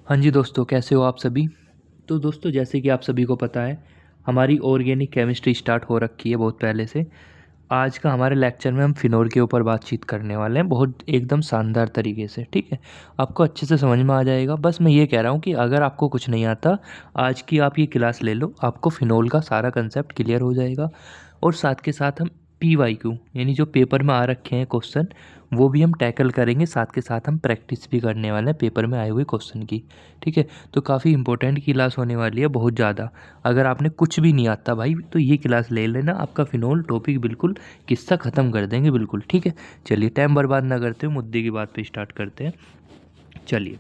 हाँ जी दोस्तों, कैसे हो आप सभी। तो दोस्तों, जैसे कि आप सभी को पता है, हमारी ऑर्गेनिक केमिस्ट्री स्टार्ट हो रखी है बहुत पहले से। आज का हमारे लेक्चर में हम फिनोल के ऊपर बातचीत करने वाले हैं, बहुत एकदम शानदार तरीके से। ठीक है, आपको अच्छे से समझ में आ जाएगा। बस मैं ये कह रहा हूँ कि अगर आपको कुछ नहीं आता, आज की आप ये क्लास ले लो, आपको फिनोल का सारा कंसेप्ट क्लियर हो जाएगा। और साथ के साथ हम PYQ यानी जो पेपर में आ रखे हैं क्वेश्चन, वो भी हम टैकल करेंगे। साथ के साथ हम प्रैक्टिस भी करने वाले हैं पेपर में आए हुए क्वेश्चन की। ठीक है, तो काफ़ी इंपॉर्टेंट क्लास होने वाली है, बहुत ज़्यादा। अगर आपने कुछ भी नहीं आता भाई, तो ये क्लास ले लेना, आपका फिनोल टॉपिक बिल्कुल किस्सा ख़त्म कर देंगे बिल्कुल। ठीक है, चलिए टाइम बर्बाद ना करते हुए मुद्दे की बात पे स्टार्ट करते हैं। चलिए,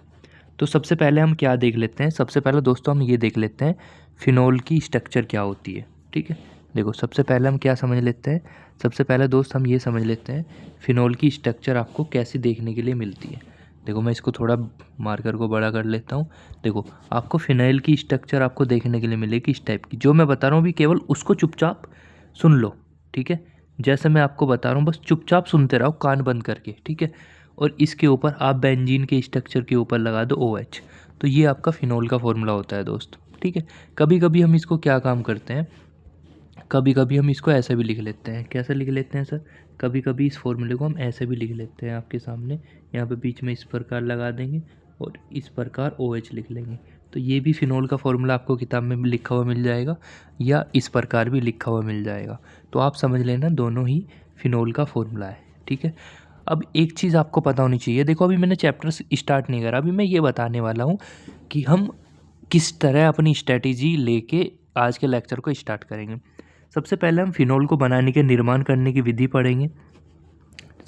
तो सबसे पहले हम क्या देख लेते हैं। सबसे पहले दोस्तों हम ये देख लेते हैं फिनोल की स्ट्रक्चर क्या होती है। ठीक है, देखो सबसे पहले हम क्या समझ लेते हैं। सबसे पहले दोस्त हम ये समझ लेते हैं फिनोल की स्ट्रक्चर आपको कैसी देखने के लिए मिलती है। देखो मैं इसको थोड़ा मार्कर को बड़ा कर लेता हूँ। देखो, आपको फिनाइल की स्ट्रक्चर आपको देखने के लिए मिलेगी इस टाइप की। जो मैं बता रहा हूँ भी केवल उसको चुपचाप सुन लो। ठीक है, जैसे मैं आपको बता रहा हूँ बस चुपचाप सुनते रहो कान बंद करके। ठीक है, और इसके ऊपर आप बेंजीन के स्ट्रक्चर के ऊपर लगा दो OH। तो ये आपका फिनोल का फॉर्मूला होता है दोस्त। ठीक है, कभी कभी हम इसको क्या काम करते हैं, कभी कभी हम इसको ऐसे भी लिख लेते हैं। कैसे लिख लेते हैं सर, कभी कभी इस फॉर्मूले को हम ऐसे भी लिख लेते हैं आपके सामने। यहाँ पे बीच में इस प्रकार लगा देंगे और इस प्रकार OH लिख लेंगे। तो ये भी फिनोल का फॉर्मूला आपको किताब में भी लिखा हुआ मिल जाएगा, या इस प्रकार भी लिखा हुआ मिल जाएगा। तो आप समझ लेना दोनों ही फिनोल का फॉर्मूला है। ठीक है, अब एक चीज़ आपको पता होनी चाहिए। देखो अभी मैंने चैप्टर स्टार्ट नहीं करा, अभी मैं ये बताने वाला हूँ कि हम किस तरह अपनी स्ट्रेटेजी लेके आज के लेक्चर को स्टार्ट करेंगे। सबसे पहले हम फिनोल को बनाने के निर्माण करने की विधि पढ़ेंगे।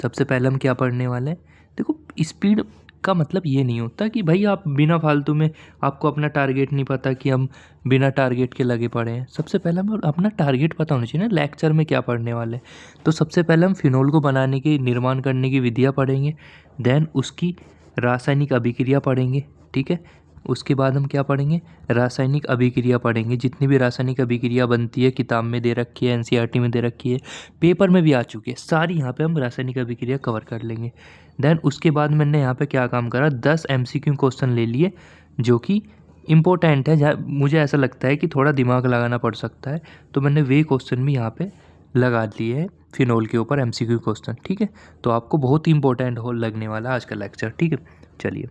सबसे पहले हम क्या पढ़ने वाले हैं, देखो स्पीड का मतलब ये नहीं होता कि भाई आप बिना फालतू में, आपको अपना टारगेट नहीं पता कि हम बिना टारगेट के लगे पड़े हैं। सबसे पहले हमें अपना टारगेट पता होना चाहिए ना, लेक्चर में क्या पढ़ने वाले हैं। तो सबसे पहले हम फिनोल को बनाने की निर्माण करने की विधियाँ पढ़ेंगे, देन उसकी रासायनिक अभिक्रिया पढ़ेंगे। ठीक है, उसके बाद हम क्या पढ़ेंगे, रासायनिक अभिक्रिया पढ़ेंगे। जितनी भी रासायनिक अभिक्रिया बनती है किताब में दे रखी है, NCERT में दे रखी है, पेपर में भी आ चुकी है सारी, यहाँ पे हम रासायनिक अभिक्रिया कवर कर लेंगे। देन उसके बाद मैंने यहाँ पे क्या काम करा, 10 MCQ क्वेश्चन ले लिए जो कि इम्पोर्टेंट है, जहाँ मुझे ऐसा लगता है कि थोड़ा दिमाग लगाना पड़ सकता है। तो मैंने वे क्वेश्चन भी यहाँ पे लगा दिए हैं फिनोल के ऊपर MCQ क्वेश्चन। ठीक है, तो आपको बहुत ही इंपॉर्टेंट हो लगने वाला है आज का लेक्चर। ठीक है, चलिए,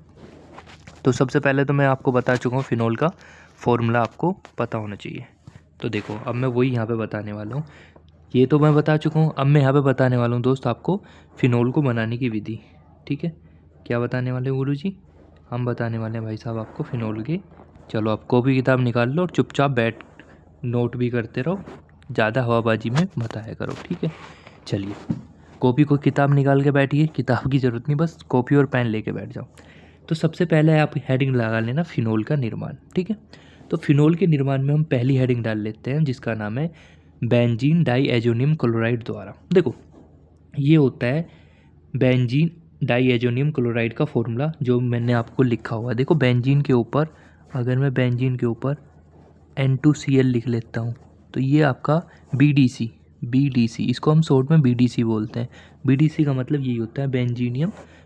तो सबसे पहले तो मैं आपको बता चुका हूँ फिनोल का फॉर्मूला आपको पता होना चाहिए। तो देखो अब मैं वही यहाँ पे बताने वाला हूँ। ये तो मैं बता चुका हूँ, अब मैं यहाँ पे बताने वाला हूँ दोस्त आपको फिनोल को बनाने की विधि। ठीक है, क्या बताने वाले हैं गुरुजी, हम बताने वाले हैं भाई साहब आपको फिनोल के। चलो आप कॉपी किताब निकाल लो और चुपचाप बैठ नोट भी करते रहो, ज़्यादा हवाबाजी में मत आया करो। ठीक है, चलिए कॉपी को किताब निकाल के बैठिए, किताब की ज़रूरत नहीं, बस कॉपी और पेन लेके बैठ जाओ। तो सबसे पहले आप हेडिंग लगा लेना फिनोल का निर्माण। ठीक है, तो फिनोल के निर्माण में हम पहली हेडिंग डाल लेते हैं जिसका नाम है बेंजीन डाईएजोनियम क्लोराइड द्वारा। देखो ये होता है बेंजीन डाईएजोनियम क्लोराइड का फॉर्मूला जो मैंने आपको लिखा हुआ है। देखो बेंजीन के ऊपर, अगर मैं बेंजीन के ऊपर N2Cl लिख लेता हूँ, तो ये आपका BDC इसको हम शॉर्ट में BDC बोलते हैं। BDC का मतलब यही होता है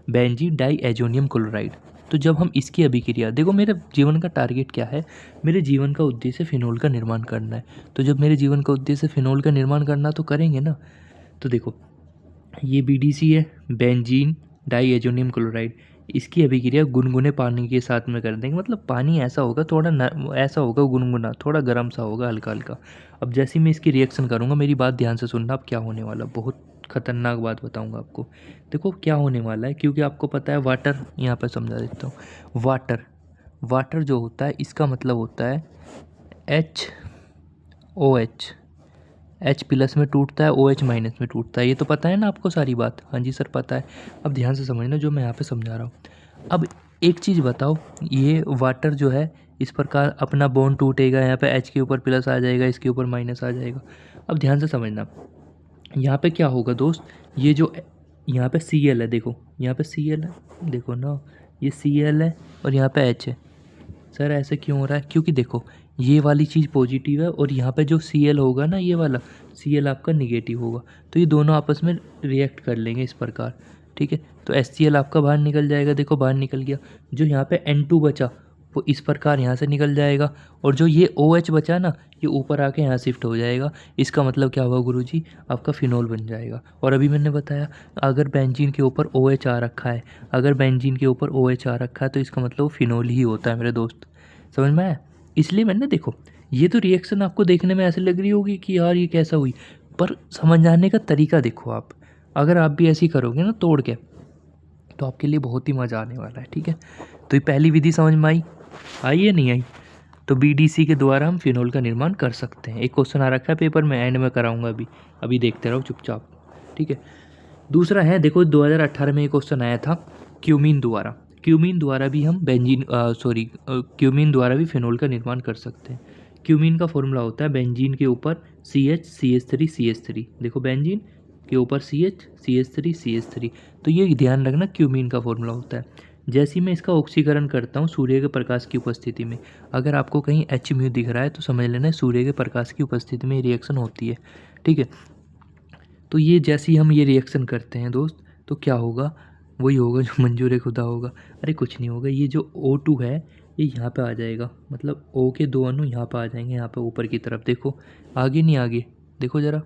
बेंजीन डाईएजोनियम क्लोराइड। तो जब हम इसकी अभिक्रिया, देखो मेरे जीवन का टारगेट क्या है, मेरे जीवन का उद्देश्य फिनोल का निर्माण करना है। तो जब मेरे जीवन का उद्देश्य फिनोल का निर्माण करना, तो करेंगे ना। तो देखो ये BDC है, बेंजीन डाईएजोनियम क्लोराइड। इसकी अभिक्रिया गुनगुने पानी के साथ में कर देंगे। मतलब पानी ऐसा होगा थोड़ा ऐसा होगा गुनगुना, थोड़ा गर्म सा होगा, हल्का हल्का। अब जैसे ही मैं इसकी रिएक्शन करूँगा, मेरी बात ध्यान से सुनना। अब क्या होने वाला, बहुत खतरनाक बात बताऊँगा आपको। देखो क्या होने वाला है, क्योंकि आपको पता है वाटर, यहाँ पर समझा देता हूँ। वाटर जो होता है इसका मतलब होता है HOH। H+ में टूटता है, OH- में टूटता है। ये तो पता है ना आपको सारी बात। हाँ जी सर पता है। अब ध्यान से समझना जो मैं यहाँ पे समझा रहा हूँ। अब एक चीज़ बताओ, ये वाटर जो है इस प्रकार अपना बॉन्ड टूटेगा, यहाँ पे H के ऊपर प्लस आ जाएगा, इसके ऊपर माइनस आ जाएगा। अब ध्यान से समझना, यहाँ पे क्या होगा दोस्त, ये जो यहाँ पे Cl है, देखो यहाँ पे Cl है, देखो ना ये Cl है और यहाँ पे H है। सर ऐसे क्यों हो रहा है, क्योंकि देखो ये वाली चीज़ पॉजिटिव है और यहाँ पे जो Cl होगा ना, ये वाला Cl आपका निगेटिव होगा। तो ये दोनों आपस में रिएक्ट कर लेंगे इस प्रकार। ठीक है, तो HCl आपका बाहर निकल जाएगा, देखो बाहर निकल गया। जो यहाँ पे N2 बचा वो इस प्रकार यहाँ से निकल जाएगा, और जो ये OH बचा ना, ये ऊपर आके यहाँ शिफ्ट हो जाएगा। इसका मतलब क्या हुआ गुरुजी, आपका फिनोल बन जाएगा। और अभी मैंने बताया अगर बेंजीन के ऊपर OH आ रखा है, अगर बेंजीन के ऊपर OH आ रखा है तो इसका मतलब वो फिनोल ही होता है मेरे दोस्त। समझ में आया? इसलिए मैंने, देखो ये तो रिएक्शन आपको देखने में ऐसे लग रही होगी कि यार ये कैसा हुई, पर समझाने का तरीका देखो आप। अगर आप भी ऐसी करोगे ना तोड़ के, तो आपके लिए बहुत ही मज़ा आने वाला है। ठीक है, तो ये पहली विधि समझ में आई या नहीं आई? तो BDC के द्वारा हम फिनोल का निर्माण कर सकते हैं। एक क्वेश्चन आ रखा है पेपर में, एंड में कराऊंगा अभी देखते रहो चुपचाप। ठीक है, दूसरा है, देखो 2018 में एक क्वेश्चन आया था क्यूमीन द्वारा। क्यूमीन द्वारा भी हम क्यूमीन द्वारा भी फिनोल का निर्माण कर सकते हैं। क्यूमीन का फॉर्मूला होता है बेंजीन के ऊपर CH CH3 देखो बेंजीन के ऊपर CH3 तो ये ध्यान रखना क्यूमीन का फॉर्मूला होता है। जैसे ही मैं इसका ऑक्सीकरण करता हूँ सूर्य के प्रकाश की उपस्थिति में, अगर आपको कहीं H दिख रहा है तो समझ लेना सूर्य के प्रकाश की उपस्थिति में रिएक्शन होती है। ठीक है, तो ये जैसे ही हम ये रिएक्शन करते हैं दोस्त, तो क्या होगा, वही होगा जो मंजूर खुदा होगा। अरे कुछ नहीं होगा, ये जो O2 है ये यहाँ पे आ जाएगा, मतलब O के 2 अणु यहाँ पे आ जाएंगे, यहाँ पे ऊपर की तरफ। देखो आगे नहीं, आगे देखो ज़रा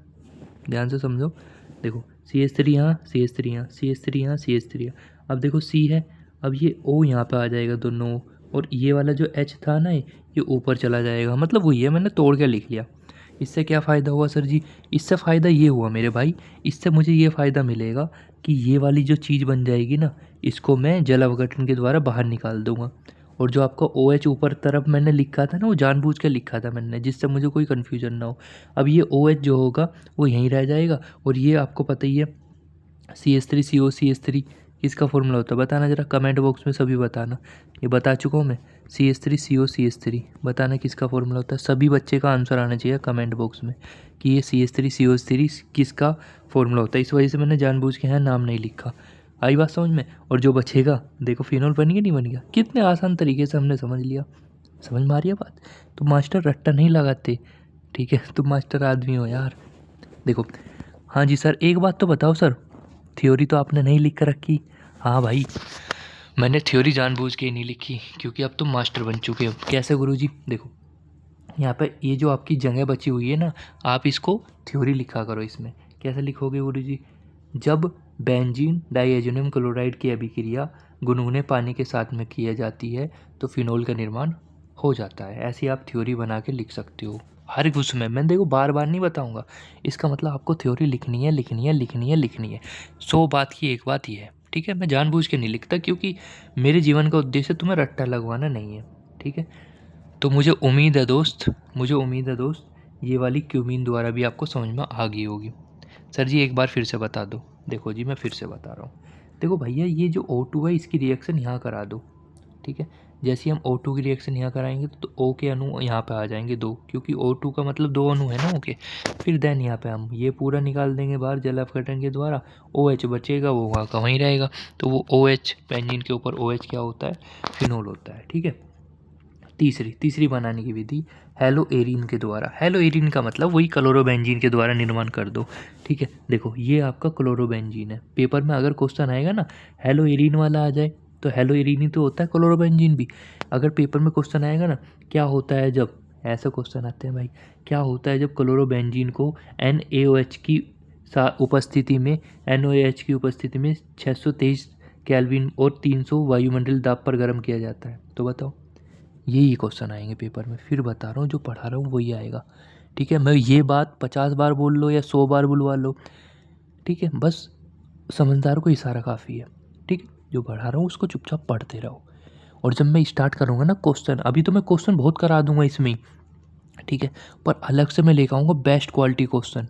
ध्यान से समझो। देखो CH3 यहाँ, CH3 यहाँ, CH3 यहाँ, CH3 यहाँ। अब देखो C है, अब ये O यहाँ पे आ जाएगा दोनों, और ये वाला जो H था ना ये ऊपर चला जाएगा। मतलब वही है, मैंने तोड़ के लिख लिया। इससे क्या फ़ायदा हुआ सर जी? इससे फ़ायदा ये हुआ मेरे भाई, इससे मुझे ये फ़ायदा मिलेगा कि ये वाली जो चीज़ बन जाएगी ना, इसको मैं जल अवघटन के द्वारा बाहर निकाल दूंगा। और जो आपका OH ऊपर तरफ मैंने लिखा था ना, वो जानबूझ के लिखा था मैंने, जिससे मुझे कोई कन्फ्यूजन ना हो। अब ये OH जो होगा वो यहीं रह जाएगा, और ये आपको पता ही है CH3CO किसका फॉर्मूला होता है, बताना ज़रा कमेंट बॉक्स में, सभी बताना। ये बता चुका हूँ मैं, CH3CO बताना किसका फॉर्मूला होता है। सभी बच्चे का आंसर आना चाहिए कमेंट बॉक्स में कि ये CH3CO किसका फॉर्मूला होता है। इस वजह से मैंने जानबूझ के यहाँ नाम नहीं लिखा। आई बात समझ में? और जो बचेगा देखो फिनोल बन गया नहीं बन गया, कितने आसान तरीके से हमने समझ लिया। समझ में आ रही है बात? तो मास्टर रट्टा नहीं लगाते, ठीक है, तुम मास्टर आदमी हो यार। देखो, हाँ जी सर, एक बात तो बताओ सर, थ्योरी तो आपने नहीं लिख कर रखी। हाँ भाई, मैंने थ्योरी जानबूझ के ही नहीं लिखी, क्योंकि अब तुम मास्टर बन चुके हो। कैसे गुरुजी? देखो यहाँ पे ये जो आपकी जगह बची हुई है ना, आप इसको थ्योरी लिखा करो। इसमें कैसे लिखोगे गुरुजी? जब बेंजीन डाइएज़ोनियम क्लोराइड की अभिक्रिया गुनगुने पानी के साथ में की जाती है तो फिनोल का निर्माण हो जाता है। ऐसी आप थ्योरी बना के लिख सकते हो हर एक उसमें। मैं देखो बार बार नहीं बताऊंगा, इसका मतलब आपको थ्योरी लिखनी है, लिखनी है, लिखनी है, लिखनी है। 100 बात की एक बात ही है। ठीक है, मैं जानबूझ के नहीं लिखता, क्योंकि मेरे जीवन का उद्देश्य तुम्हें रट्टा लगवाना नहीं है। ठीक है, तो मुझे उम्मीद है दोस्त, ये वाली क्यूमीन द्वारा भी आपको समझ में आ गई होगी। सर जी एक बार फिर से बता दो। देखो जी मैं फिर से बता रहा हूँ। देखो भैया, ये जो O2 है इसकी रिएक्शन यहाँ करा दो। ठीक है, जैसे ही हम O2 की रिएक्शन यहाँ कराएंगे तो O के अणु यहाँ पे आ जाएंगे 2, क्योंकि O2 का मतलब 2 अणु है ना O के। फिर देन यहाँ पे हम ये पूरा निकाल देंगे बाहर जल अपघटन के द्वारा। OH बचेगा, वो वहाँ का वहीं रहेगा। तो वो OH, बेंजीन के ऊपर OH क्या होता है? फिनोल होता है। ठीक है, तीसरी बनाने की विधि हेलो एरीन के द्वारा। हेलो एरीन का मतलब वही क्लोरोबेंजीन के द्वारा निर्माण कर दो। ठीक है, देखो ये आपका क्लोरोबेंजीन है। पेपर में अगर क्वेश्चन आएगा ना हेलो एरीन वाला आ जाए, तो हेलो एरीन ही तो होता है क्लोरोबेंजीन भी। अगर पेपर में क्वेश्चन आएगा ना क्या होता है जब, ऐसा क्वेश्चन आते हैं भाई, क्या होता है जब क्लोरोबेंजीन को NaOH की उपस्थिति में NaOH की उपस्थिति में 623 केल्विन और 300 वायुमंडल दाब पर गर्म किया जाता है, तो बताओ। यही क्वेश्चन आएंगे पेपर में, फिर बता रहा हूँ जो पढ़ा रहा हूँ वही आएगा। ठीक है, मैं ये बात 50 बार बोल लो या 100 बार बुलवा लो, ठीक है, बस समझदार को इशारा काफ़ी है। ठीक है, जो पढ़ा रहा हूँ उसको चुपचाप पढ़ते रहो। और जब मैं स्टार्ट करूँगा ना क्वेश्चन, अभी तो मैं क्वेश्चन बहुत करा दूंगा इसमें ही, ठीक है, पर अलग से मैं लेकर आऊँगा बेस्ट क्वालिटी क्वेश्चन।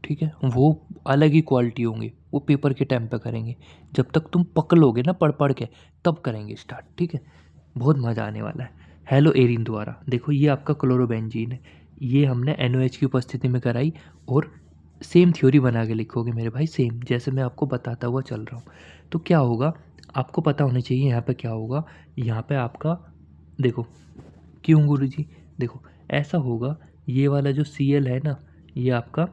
ठीक है, वो अलग ही क्वालिटी होंगे, वो पेपर के टाइम पे करेंगे। जब तक तुम पकड़ लोगे ना पढ़ पढ़ के, तब करेंगे स्टार्ट। ठीक है, बहुत मज़ा आने वाला है। हेलो एरीन द्वारा, देखो ये आपका क्लोरोबेंजीन है, ये हमने NaOH की उपस्थिति में कराई, और सेम थ्योरी बना के लिखोगे मेरे भाई, सेम जैसे मैं आपको बताता हुआ चल रहा हूँ। तो क्या होगा आपको पता होना चाहिए यहाँ पे क्या होगा। यहाँ पे आपका देखो, क्यों गुरुजी? देखो ऐसा होगा, ये वाला जो Cl है ना, ये आपका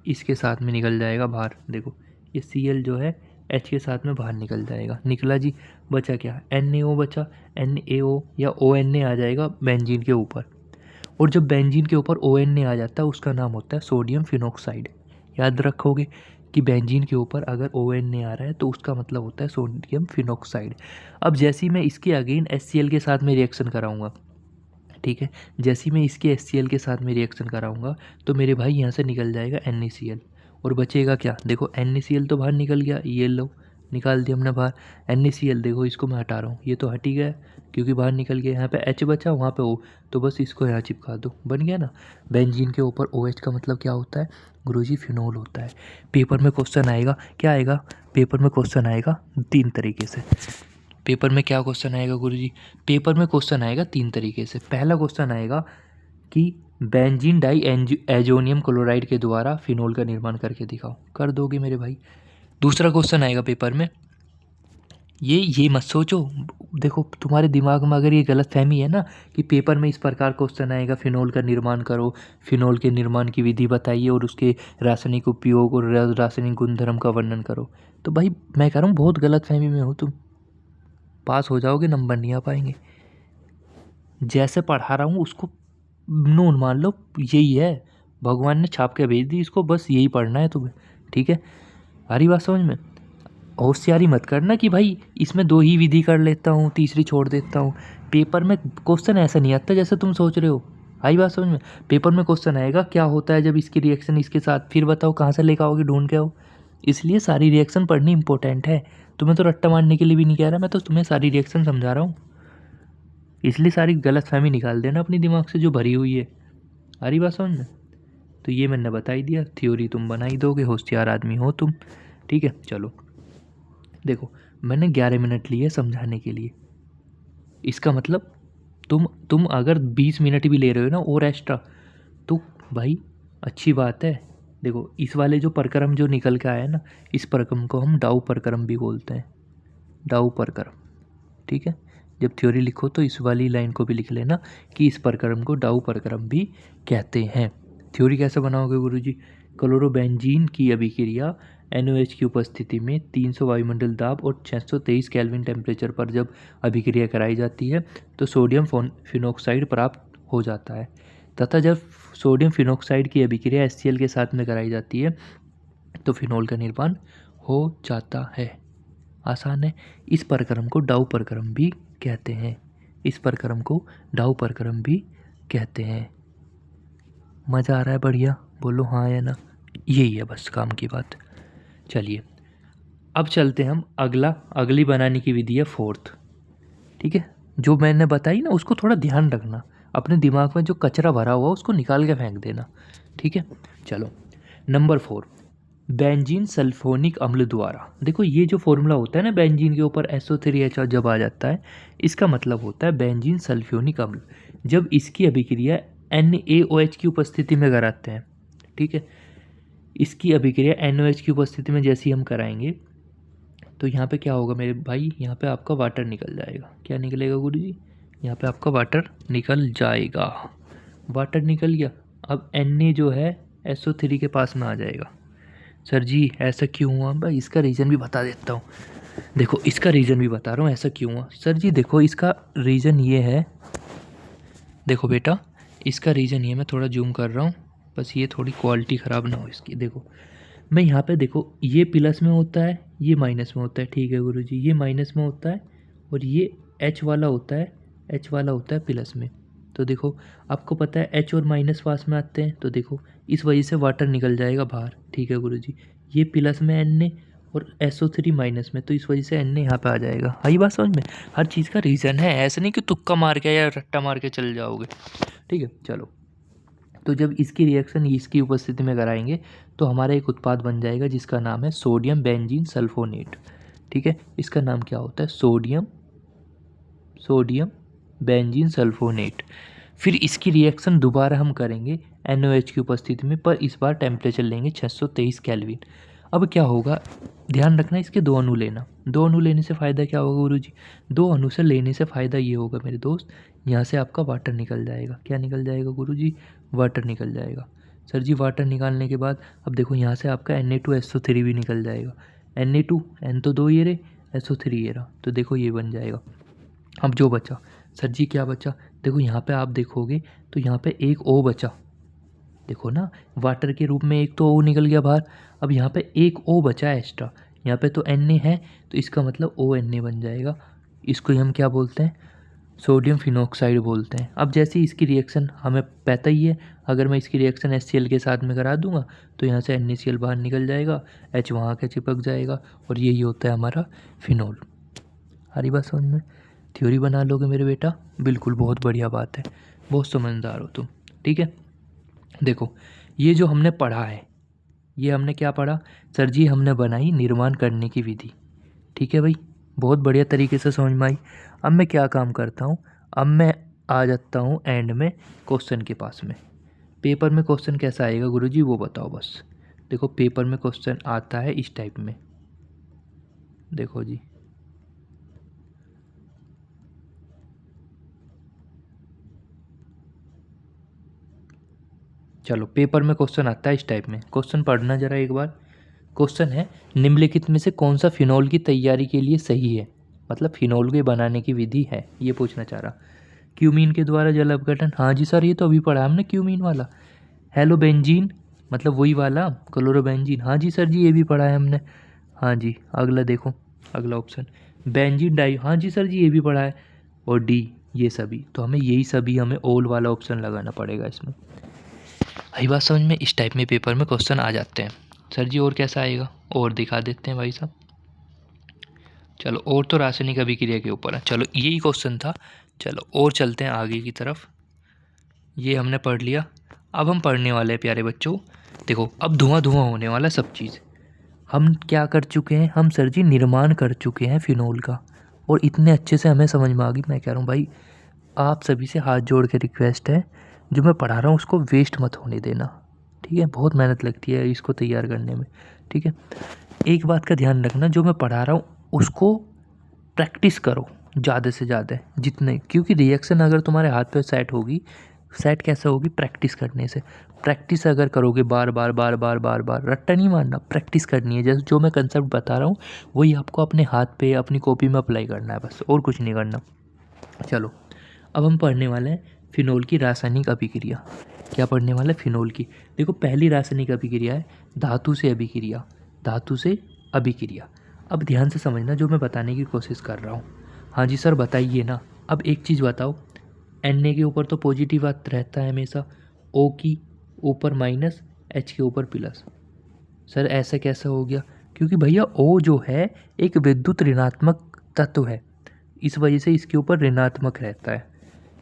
इसके साथ में निकल जाएगा बाहर। देखो ये Cl जो है H के साथ में बाहर निकल जाएगा। निकला जी, बचा क्या, NaO बचा। NaO या ONa आ जाएगा बेंजीन के ऊपर, और जब बेंजीन के ऊपर ONa आ जाता है उसका नाम होता है सोडियम फिनॉक्साइड। याद रखोगे कि बेंजीन के ऊपर अगर ONa आ रहा है तो उसका मतलब होता है सोडियम फिनॉक्साइड। अब जैसे ही मैं इसके अगेन HCl के साथ में रिएक्शन कराऊंगा, ठीक है, जैसे ही मैं इसके HCl के साथ में रिएक्शन कराऊंगा तो मेरे भाई यहाँ से निकल जाएगा NaCl, और बचेगा क्या, देखो NaCl तो बाहर निकल गया, ये लो निकाल दिया हमने बाहर। NaCl देखो इसको मैं हटा रहा हूँ, ये तो हट ही गया क्योंकि बाहर निकल गया। यहाँ पे H बचा, वहाँ पे O, तो बस इसको यहाँ चिपका दो, बन गया ना। बेंजीन के ऊपर OH का मतलब क्या होता है गुरुजी, फिनोल होता है। पेपर में क्वेश्चन आएगा, क्या आएगा, पेपर में क्वेश्चन आएगा 3 तरीके से। पेपर में क्या क्वेश्चन आएगा गुरुजी, पेपर में क्वेश्चन आएगा 3 तरीके से। पहला क्वेश्चन आएगा कि बेंजीन डाई एजोनियम क्लोराइड के द्वारा फिनोल का निर्माण करके दिखाओ, कर दोगे मेरे भाई। दूसरा क्वेश्चन आएगा पेपर में, ये मत सोचो, देखो तुम्हारे दिमाग में अगर ये गलत फहमी है ना कि पेपर में इस प्रकार क्वेश्चन आएगा फिनोल का निर्माण करो, फिनोल के निर्माण की विधि बताइए और उसके रासायनिक उपयोग और रासायनिक गुणधर्म का वर्णन करो, तो भाई मैं कह रहा हूँ बहुत गलत फहमी में हो तुम। पास हो जाओगे, नंबर नहीं आ पाएंगे। जैसे पढ़ा रहा हूँ उसको नून मान लो, यही है, भगवान ने छाप के भेज दी इसको, बस यही पढ़ना है तुम्हें, ठीक है। आ रही बात समझ में। होशियारी मत करना कि भाई इसमें 2 ही विधि कर लेता हूँ, तीसरी छोड़ देता हूँ। पेपर में क्वेश्चन ऐसा नहीं आता जैसे तुम सोच रहे हो। आई बात समझ में। पेपर में क्वेश्चन आएगा क्या होता है जब इसकी रिएक्शन इसके साथ, फिर बताओ कहाँ से लेकर आओगे, ढूंढ के आओ। इसलिए सारी रिएक्शन पढ़नी इंपॉर्टेंट है। तुम्हें तो रट्टा मारने के लिए भी नहीं कह रहा, मैं तो तुम्हें सारी रिएक्शन समझा रहा हूँ। इसलिए सारी गलतफहमी निकाल देना अपनी दिमाग से जो भरी हुई है। आ रही बात समझ में। तो ये मैंने बता ही दिया, थ्योरी तुम बना ही दोगे, होशियार आदमी हो तुम, ठीक है। चलो देखो, मैंने 11 मिनट लिए समझाने के लिए, इसका मतलब तुम अगर 20 मिनट भी ले रहे हो ना और एक्स्ट्रा, तो भाई अच्छी बात है। देखो इस वाले जो प्रक्रम जो निकल के आया ना, इस प्रक्रम को हम डाउ प्रक्रम भी बोलते हैं, डाउ प्रक्रम, ठीक है। जब थ्योरी लिखो तो इस वाली लाइन को भी लिख लेना कि इस प्रक्रम को डाउ प्रक्रम भी कहते हैं। थ्योरी कैसे बनाओगे गुरुजी, क्लोरोबेंजीन की अभिक्रिया NaOH की उपस्थिति में 300 वायुमंडल दाब और 623 केल्विन टेम्परेचर पर जब अभिक्रिया कराई जाती है तो सोडियम फिनॉक्साइड प्राप्त हो जाता है, तथा जब सोडियम फिनॉक्साइड की अभिक्रिया HCl के साथ में कराई जाती है तो फिनोल का निर्माण हो जाता है। आसान है। इस प्रक्रम को डाउ प्रक्रम भी कहते हैं, इस प्रक्रम को डाउ प्रक्रम भी कहते हैं। मज़ा आ रहा है, बढ़िया, बोलो हाँ या ना। यही है बस काम की बात। चलिए अब चलते हैं हम अगली बनाने की विधि है 4th, ठीक है। जो मैंने बताई ना उसको थोड़ा ध्यान रखना, अपने दिमाग में जो कचरा भरा हुआ उसको निकाल के फेंक देना, ठीक है। चलो नंबर 4, बेंजीन सल्फोनिक अम्ल द्वारा। देखो ये जो फॉर्मूला होता है ना, बेंजीन के ऊपर SO3H जब आ जाता है, इसका मतलब होता है बेंजीन सल्फोनिक अम्ल। जब इसकी अभिक्रिया NaOH की उपस्थिति में कराते हैं, ठीक है, इसकी अभिक्रिया NaOH की उपस्थिति में जैसी हम कराएंगे तो यहाँ पे क्या होगा मेरे भाई, यहाँ पे आपका वाटर निकल जाएगा। क्या निकलेगा गुरुजी, यहाँ पे आपका वाटर निकल जाएगा। वाटर निकल गया, अब Na जो है SO3 के पास में आ जाएगा। सर जी ऐसा क्यों हुआ भाई, इसका रीज़न भी बता देता हूँ। देखो इसका रीज़न भी बता रहा हूँ ऐसा क्यों हुआ। सर जी देखो इसका रीज़न ये है, देखो बेटा इसका रीज़न ये, मैं थोड़ा जूम कर रहा हूँ बस ये थोड़ी क्वालिटी ख़राब ना हो इसकी। देखो मैं यहाँ पे, देखो ये प्लस में होता है, ये माइनस में होता है, ठीक है गुरुजी, ये माइनस में होता है और ये H वाला होता है, H वाला होता है प्लस में। तो देखो आपको पता है H और माइनस पास में आते हैं, तो देखो इस वजह से वाटर निकल जाएगा बाहर, ठीक है गुरुजी। ये प्लस में Na और SO3 माइनस में, तो इस वजह से Na यहाँ पे आ जाएगा। आई बात समझ में। हर चीज़ का रीज़न है, ऐसा नहीं कि तुक्का मार के या रट्टा मार के चल जाओगे, ठीक है। चलो तो जब इसकी रिएक्शन इसकी उपस्थिति में कराएंगे तो हमारा एक उत्पाद बन जाएगा जिसका नाम है सोडियम बेंजीन सल्फोनेट, ठीक है। इसका नाम क्या होता है, सोडियम बेंजीन सल्फोनेट। फिर इसकी रिएक्शन दोबारा हम करेंगे NaOH की उपस्थिति में, पर इस बार टेम्परेचर लेंगे 623 केल्विन। अब क्या होगा, ध्यान रखना इसके 2 अणु लेना। 2 अणु लेने से फ़ायदा क्या होगा गुरुजी, 2 अणु से लेने से फ़ायदा ये होगा मेरे दोस्त, यहाँ से आपका वाटर निकल जाएगा। क्या निकल जाएगा गुरुजी, वाटर निकल जाएगा। सर जी वाटर निकालने के बाद अब देखो यहाँ से आपका Na2SO3 भी निकल जाएगा। Na2 N तो 2 ये रहे, SO3 ये रहा, तो देखो ये बन जाएगा। अब जो बचा सर जी क्या बचा, देखो यहाँ पे आप देखोगे तो यहाँ पे एक O बचा, देखो ना वाटर के रूप में एक तो O निकल गया बाहर, अब यहाँ पे एक O बचा है एक्स्ट्रा, यहाँ पे तो Na है तो इसका मतलब ONA बन जाएगा। इसको ही हम क्या बोलते हैं, सोडियम फिनॉक्साइड बोलते हैं। अब जैसे इसकी रिएक्शन हमें पता ही है, अगर मैं इसकी रिएक्शन HCl के साथ में करा दूंगा तो यहाँ से NaCl बाहर निकल जाएगा, H वहाँ के चिपक जाएगा और यही होता है हमारा फिनोल। हरी बात समझ में, थ्योरी बना लोगे मेरे बेटा, बिल्कुल बहुत बढ़िया बात है, बहुत समझदार हो तुम। ठीक है, देखो ये जो हमने पढ़ा है, ये हमने क्या पढ़ा सर जी, हमने बनाई निर्माण करने की विधि। ठीक है भाई, बहुत बढ़िया तरीके से समझ में आई। अब मैं क्या काम करता हूँ, अब मैं आ जाता हूँ एंड में क्वेश्चन के पास में। पेपर में क्वेश्चन कैसा आएगा गुरुजी वो बताओ बस। देखो पेपर में क्वेश्चन आता है इस टाइप में, देखो जी चलो पेपर में क्वेश्चन आता है इस टाइप में, क्वेश्चन पढ़ना जरा एक बार। क्वेश्चन है निम्नलिखित में से कौन सा फिनोल की तैयारी के लिए सही है, मतलब फिनोल के बनाने की विधि है ये पूछना चाह रहा। क्यूमीन के द्वारा जल अपघटन, हाँ जी सर ये तो अभी पढ़ा हमने क्यूमीन वाला। हेलोबेंजीन मतलब वही वाला क्लोरोबेंजीन, हाँ जी सर जी ये भी पढ़ा है हमने। हाँ जी अगला देखो, अगला ऑप्शन बेंजीन डाई, हाँ जी सर जी ये भी पढ़ा है। और डी ये सभी, तो हमें यही सभी हमें ओल वाला ऑप्शन लगाना पड़ेगा इसमें। आई बात समझ में, इस टाइप में पेपर में क्वेश्चन आ जाते हैं। सर जी और कैसा आएगा, और दिखा देते हैं भाई साहब। चलो और तो रासायनिक अभिक्रिया के ऊपर है, चलो यही क्वेश्चन था, चलो और चलते हैं आगे की तरफ। ये हमने पढ़ लिया, अब हम पढ़ने वाले हैं प्यारे बच्चों। देखो अब धुआं धुआं होने वाला सब चीज़, हम क्या कर चुके हैं, हम सर जी निर्माण कर चुके हैं फिनोल का, और इतने अच्छे से हमें समझ में आ गई। मैं कह रहा हूँ भाई आप सभी से हाथ जोड़ के रिक्वेस्ट है, जो मैं पढ़ा रहा हूँ उसको वेस्ट मत होने देना। ठीक है, बहुत मेहनत लगती है इसको तैयार करने में। ठीक है, एक बात का ध्यान रखना, जो मैं पढ़ा रहा हूँ उसको प्रैक्टिस करो ज़्यादा से ज़्यादा जितने, क्योंकि रिएक्शन अगर तुम्हारे हाथ पे सेट होगी, सेट कैसे होगी, प्रैक्टिस करने से। प्रैक्टिस अगर करोगे बार बार बार बार बार बार, रट्टा नहीं मारना, प्रैक्टिस करनी है। जैसे जो मैं कंसेप्ट बता रहा हूँ वही आपको अपने हाथ पे अपनी कॉपी में अप्लाई करना है बस, और कुछ नहीं करना। चलो अब हम पढ़ने वाले हैं फिनोल की रासायनिक अभिक्रिया। क्या पढ़ने वाले हैं, फिनोल की। देखो पहली रासायनिक अभिक्रिया है धातु से अभिक्रिया, धातु से अभिक्रिया। अब ध्यान से समझना जो मैं बताने की कोशिश कर रहा हूँ। हाँ जी सर बताइए ना। अब एक चीज़ बताओ, Na के ऊपर तो पॉजिटिव बात रहता है हमेशा, O की ऊपर माइनस, H के ऊपर प्लस। सर ऐसा कैसा हो गया, क्योंकि भैया O जो है एक विद्युत ऋणात्मक तत्व है, इस वजह से इसके ऊपर ऋणात्मक रहता है।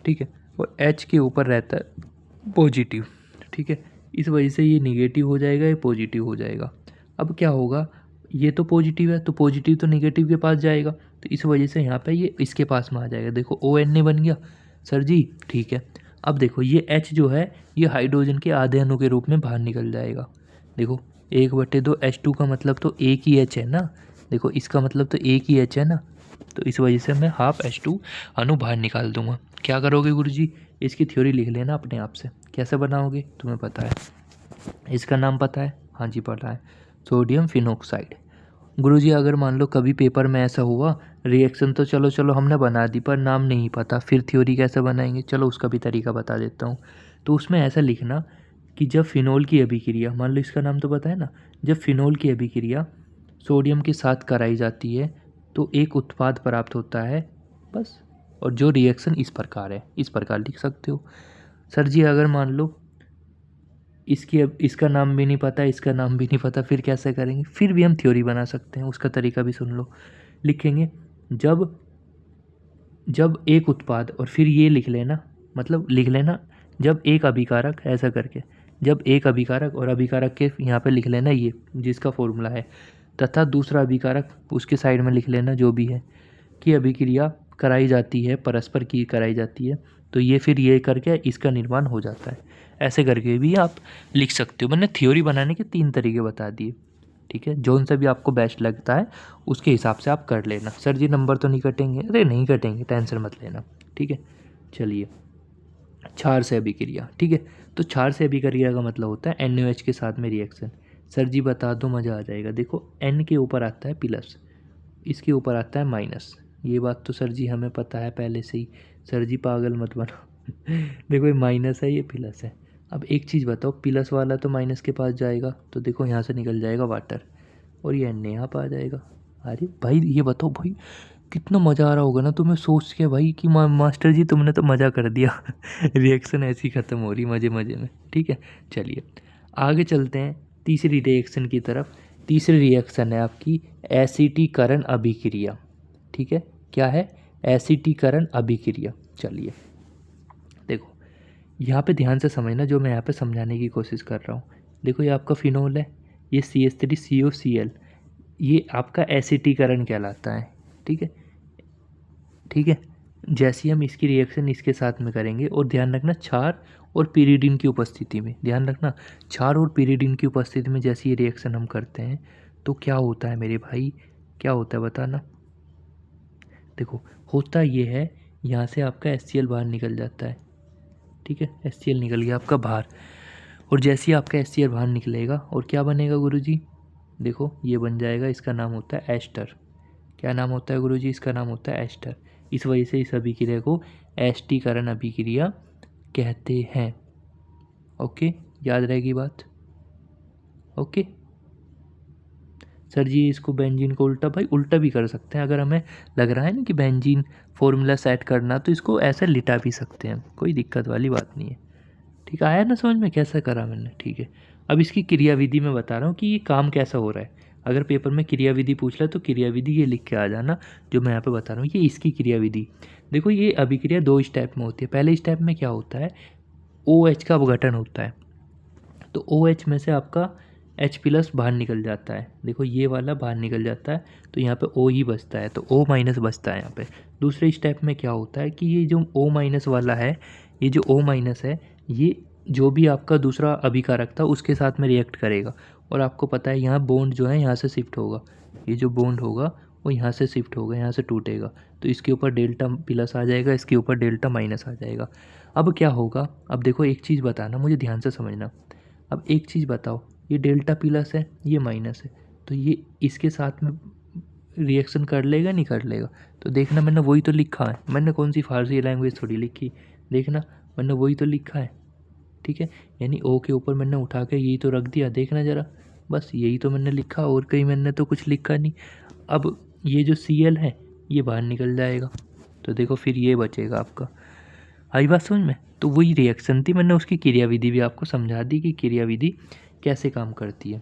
ठीक है, और H के ऊपर रहता है पॉजिटिव। ठीक है, इस वजह से ये निगेटिव हो जाएगा, ये पॉजिटिव हो जाएगा। अब क्या होगा, ये तो पॉजिटिव है तो पॉजिटिव तो निगेटिव के पास जाएगा, तो इस वजह से यहाँ पे ये इसके पास में आ जाएगा। देखो ONA बन गया सर जी। ठीक है, अब देखो ये H जो है ये हाइड्रोजन के आधे अणु के रूप में बाहर निकल जाएगा। देखो 1/2 H2 का मतलब तो एक ही H है ना, देखो इसका मतलब तो एक ही H है ना, तो इस वजह से मैं हाफ H2 अणु बाहर निकाल दूंगा। क्या करोगे गुरुजी, इसकी थ्योरी लिख लेना अपने आप से, कैसे बनाओगे तुम्हें पता है, इसका नाम पता है, हाँ जी पता है, सोडियम फिनॉक्साइड। गुरुजी अगर मान लो कभी पेपर में ऐसा हुआ, रिएक्शन तो चलो चलो हमने बना दी पर नाम नहीं पता, फिर थ्योरी कैसे बनाएंगे, चलो उसका भी तरीका बता देता हूँ। तो उसमें ऐसा लिखना कि जब फिनोल की अभिक्रिया, मान लो इसका नाम तो पता है ना, जब फिनोल की अभिक्रिया सोडियम के साथ कराई जाती है तो एक उत्पाद प्राप्त होता है बस, और जो रिएक्शन इस प्रकार है, इस प्रकार लिख सकते हो। सर जी अगर मान लो इसकी इसका नाम भी नहीं पता, इसका नाम भी नहीं पता, फिर कैसे करेंगे, फिर भी हम थ्योरी बना सकते हैं, उसका तरीका भी सुन लो। लिखेंगे जब जब एक उत्पाद, और फिर ये लिख लेना, मतलब लिख लेना जब एक अभिकारक, ऐसा करके जब एक अभिकारक, और अभिकारक के यहाँ पे लिख लेना ये जिसका फॉर्मूला है, तथा दूसरा अभिकारक उसके साइड में लिख लेना जो भी है, कि अभिक्रिया कराई जाती है, परस्पर की कराई जाती है, तो ये फिर ये करके इसका निर्माण हो जाता है। ऐसे करके भी आप लिख सकते हो। मैंने थ्योरी बनाने के 3 तरीके बता दिए। ठीक है, जौन सा भी आपको बेस्ट लगता है उसके हिसाब से आप कर लेना। सर जी नंबर तो नहीं कटेंगे, अरे नहीं कटेंगे, टेंशन मत लेना। ठीक है, चलिए क्षार से अभिक्रिया। ठीक है, तो क्षार से अभिक्रिया का मतलब होता है NaOH के साथ में रिएक्शन। सर जी बता दो, मज़ा आ जाएगा। देखो N के ऊपर आता है प्लस, इसके ऊपर आता है माइनस। ये बात तो सर जी हमें पता है पहले से ही, सर जी पागल मत बनो। देखो ये माइनस है, ये प्लस है। अब एक चीज़ बताओ, प्लस वाला तो माइनस के पास जाएगा, तो देखो यहाँ से निकल जाएगा वाटर, और ये N यहाँ पर आ जाएगा। अरे भाई ये बताओ भाई, कितना मज़ा आ रहा होगा ना तुम्हें सोच के भाई कि मास्टर जी तुमने तो मज़ा कर दिया। रिएक्शन ऐसी ख़त्म हो रही मज़े मज़े में। ठीक है, चलिए आगे चलते हैं तीसरी रिएक्शन की तरफ। तीसरी रिएक्शन है आपकी एसिटीकरण अभिक्रिया। ठीक है, क्या है? एसिटीकरण अभिक्रिया। चलिए देखो यहाँ पे ध्यान से समझना जो मैं यहाँ पे समझाने की कोशिश कर रहा हूँ। देखो ये आपका फिनोल है, ये CH3COCl, ये आपका एसिटीकरण कहलाता है। ठीक है, ठीक है। जैसे हम इसकी रिएक्शन इसके साथ में करेंगे, और ध्यान रखना क्षार और पिरीडिन की उपस्थिति में, ध्यान रखना क्षार और पिरीडिन की उपस्थिति में जैसे ये रिएक्शन हम करते हैं तो क्या होता है मेरे भाई, क्या होता है बताना। देखो होता ये है, यहाँ से आपका HCl बाहर निकल जाता है। ठीक है, HCl निकल गया आपका बाहर, और जैसे ही आपका HCl बाहर निकलेगा और क्या बनेगा गुरुजी, देखो ये बन जाएगा, इसका नाम होता है एस्टर। क्या नाम होता है गुरुजी? इसका नाम होता है एस्टर। इस वजह से इस अभिक्रिया को एस्टीकरण अभिक्रिया कहते हैं। ओके, याद रहेगी बात। ओके सर जी इसको बेंजीन को उल्टा, भाई उल्टा भी कर सकते हैं, अगर हमें लग रहा है ना कि बेंजीन फॉर्मूला सेट करना तो इसको ऐसे लिटा भी सकते हैं, कोई दिक्कत वाली बात नहीं है। ठीक है, आया ना समझ में कैसा करा मैंने? ठीक है, अब इसकी क्रियाविधि में बता रहा हूँ कि ये काम कैसा हो रहा है। अगर पेपर में क्रियाविधि पूछ ले तो क्रियाविधि ये लिख के आ जाना जो मैं यहाँ पे बता रहा हूँ, ये इसकी क्रियाविधि। देखो ये अभिक्रिया 2 स्टेप में होती है। पहले स्टेप में क्या होता है, OH का अपघटन होता है, तो OH में से आपका H+ बाहर निकल जाता है। देखो ये वाला बाहर निकल जाता है, तो यहाँ पे O ही बचता है, तो O- बचता है यहाँ पे। दूसरे स्टेप में क्या होता है कि ये जो O- वाला है, ये जो O- है, ये जो भी आपका दूसरा अभिकारक था उसके साथ में रिएक्ट करेगा, और आपको पता है यहाँ बॉन्ड जो है यहाँ से शिफ्ट होगा, ये जो बॉन्ड होगा वो यहाँ से शिफ्ट होगा, यहाँ से टूटेगा, तो इसके ऊपर Δ+ आ जाएगा, इसके ऊपर Δ- आ जाएगा। अब क्या होगा, अब देखो एक चीज़ बताना, मुझे ध्यान से समझना। अब एक चीज़ बताओ, ये Δ+ है, ये माइनस है, तो ये इसके साथ में रिएक्शन कर लेगा नहीं कर लेगा? तो देखना मैंने वही तो लिखा है, मैंने कौन सी फारसी लैंग्वेज थोड़ी लिखी, देखना मैंने वही तो लिखा है। ठीक है, यानी O के ऊपर मैंने उठा के यही तो रख दिया, देखना ज़रा, बस यही तो मैंने लिखा, और कहीं मैंने तो कुछ लिखा नहीं। अब ये जो Cl है ये बाहर निकल जाएगा, तो देखो फिर ये बचेगा आपका। आई बात समझ में? तो वही रिएक्शन थी, मैंने उसकी क्रियाविधि भी आपको समझा दी कि क्रियाविधि कैसे काम करती है।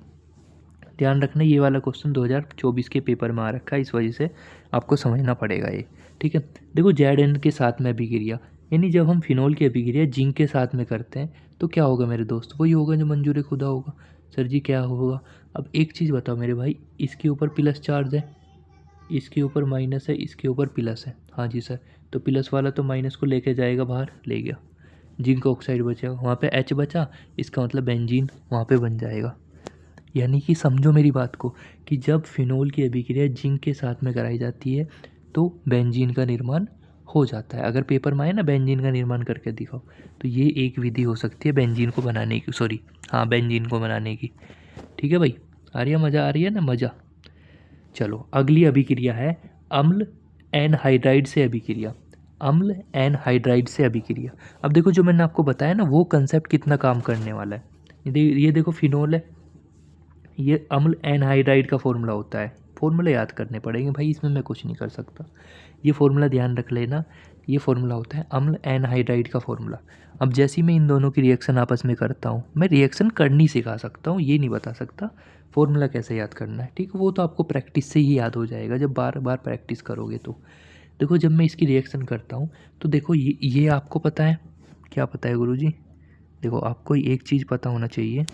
ध्यान रखना ये वाला क्वेश्चन 2024 के पेपर में आ रखा है, इस वजह से आपको समझना पड़ेगा ये। ठीक है, देखो Zn के साथ में अभिक्रिया, यानी जब हम फिनोल की अभिक्रिया जिंक के साथ में करते हैं तो क्या होगा मेरे दोस्त, वही होगा जो मंजूर खुदा होगा। सर जी क्या होगा? अब एक चीज़ बताओ मेरे भाई, इसके ऊपर प्लस चार्ज है, इसके ऊपर माइनस है, इसके ऊपर प्लस है। हाँ जी सर, तो प्लस वाला तो माइनस को लेके जाएगा बाहर, ले गया, जिंक ऑक्साइड बचेगा, वहाँ पे H बचा, इसका मतलब बेंजीन वहाँ पे बन जाएगा। यानी कि समझो मेरी बात को कि जब फिनोल की अभिक्रिया जिंक के साथ में कराई जाती है तो बेंजीन का निर्माण हो जाता है। अगर पेपर में आए ना बेंजीन का निर्माण करके दिखाओ, तो ये एक विधि हो सकती है बेंजीन को बनाने की, सॉरी हाँ बेंजीन को बनाने की। ठीक है भाई, आ रही है मज़ा, आ रही है ना मज़ा? चलो अगली अभिक्रिया है अम्ल एनहाइड्राइड से अभिक्रिया। अम्ल एनहाइड्राइड से अभिक्रिया। अब देखो जो मैंने आपको बताया ना वो कंसेप्ट कितना काम करने वाला है। ये देखो फिनोल है, ये अम्ल एनहाइड्राइड का फॉर्मूला होता है, फॉर्मूला याद करने पड़ेंगे भाई, इसमें मैं कुछ नहीं कर सकता, ये फॉर्मूला ध्यान रख लेना। ये फॉर्मूला होता है अम्ल एनहाइड्राइड का फॉर्मूला। अब जैसे ही मैं इन दोनों की रिएक्शन आपस में करता हूँ, मैं रिएक्शन करनी सिखा सकता हूँ, ये नहीं बता सकता फॉर्मूला कैसे याद करना है। ठीक है, वो तो आपको प्रैक्टिस से ही याद हो जाएगा, जब बार बार प्रैक्टिस करोगे तो। देखो जब मैं इसकी रिएक्शन करता हूँ तो देखो ये आपको पता है, क्या पता है गुरुजी? देखो आपको एक चीज़ पता होना चाहिए,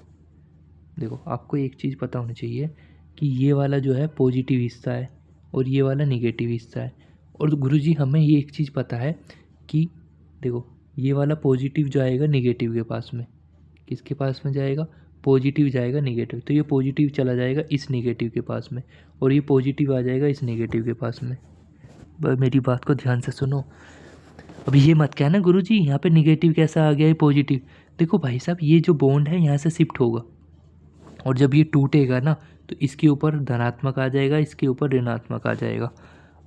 देखो आपको एक चीज़ पता होनी चाहिए कि ये वाला जो है पॉजिटिव हिस्सा है और ये वाला निगेटिव हिस्सा है। और गुरुजी हमें ये एक चीज़ पता है कि देखो ये वाला पॉजिटिव जाएगा निगेटिव के पास में, किसके पास में जाएगा? पॉजिटिव जाएगा निगेटिव, तो ये पॉजिटिव चला जाएगा इस निगेटिव के पास में, और ये पॉजिटिव आ जाएगा इस निगेटिव के पास में। मेरी बात को ध्यान से सुनो, अभी ये मत कहना गुरुजी यहाँ पे निगेटिव कैसा आ गया है पॉजिटिव। देखो भाई साहब ये जो बॉन्ड है यहाँ से शिफ्ट होगा, और जब ये टूटेगा ना तो इसके ऊपर धनात्मक आ जाएगा, इसके ऊपर ऋणात्मक आ जाएगा।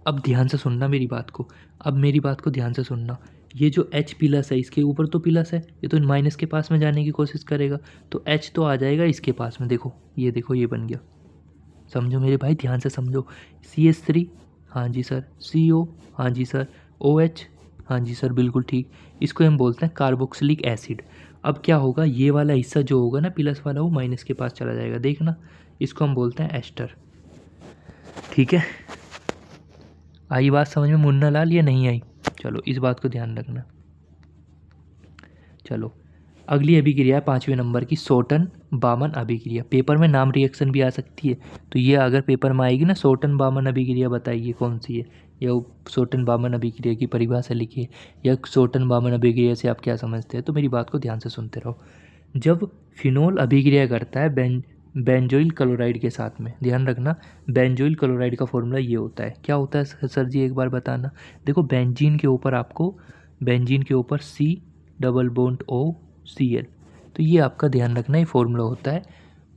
अब ध्यान से सुनना मेरी बात को, अब मेरी बात को ध्यान से सुनना। ये जो H प्लस है इसके ऊपर तो प्लस है, ये तो माइनस के पास में जाने की कोशिश करेगा, तो H तो आ जाएगा इसके पास में। देखो ये बन गया। समझो मेरे भाई, ध्यान से समझो। CH3, हाँ जी सर। CO, हाँ जी सर। OH, हाँ जी सर, बिल्कुल ठीक। इसको हम बोलते हैं कार्बोक्सिलिक एसिड। अब क्या होगा, ये वाला हिस्सा जो होगा ना प्लस वाला, वो माइनस के पास चला जाएगा, देखना। इसको हम बोलते हैं एस्टर। ठीक है, आई बात समझ में मुन्ना लाल या नहीं आई? चलो इस बात को ध्यान रखना। चलो अगली अभिक्रिया है 5वें नंबर की, सोटन बामन अभिक्रिया। पेपर में नाम रिएक्शन भी आ सकती है, तो ये अगर पेपर में आएगी ना, सोटन बामन अभिक्रिया, बताइए कौन सी है, या सोटन बामन अभिक्रिया की परिभाषा लिखिए, या सोटन बामन अभिक्रिया से आप क्या समझते हैं। तो मेरी बात को ध्यान से सुनते रहो। जब फिनोल अभिक्रिया करता है बेंजोइल क्लोराइड के साथ में, ध्यान रखना, बेंजोइल क्लोराइड का फॉर्मूला ये होता है। क्या होता है सर जी, एक बार बताना। देखो बेंजीन के ऊपर C डबल बॉन्ड OCl, तो ये आपका ध्यान रखना, ये फॉर्मूला होता है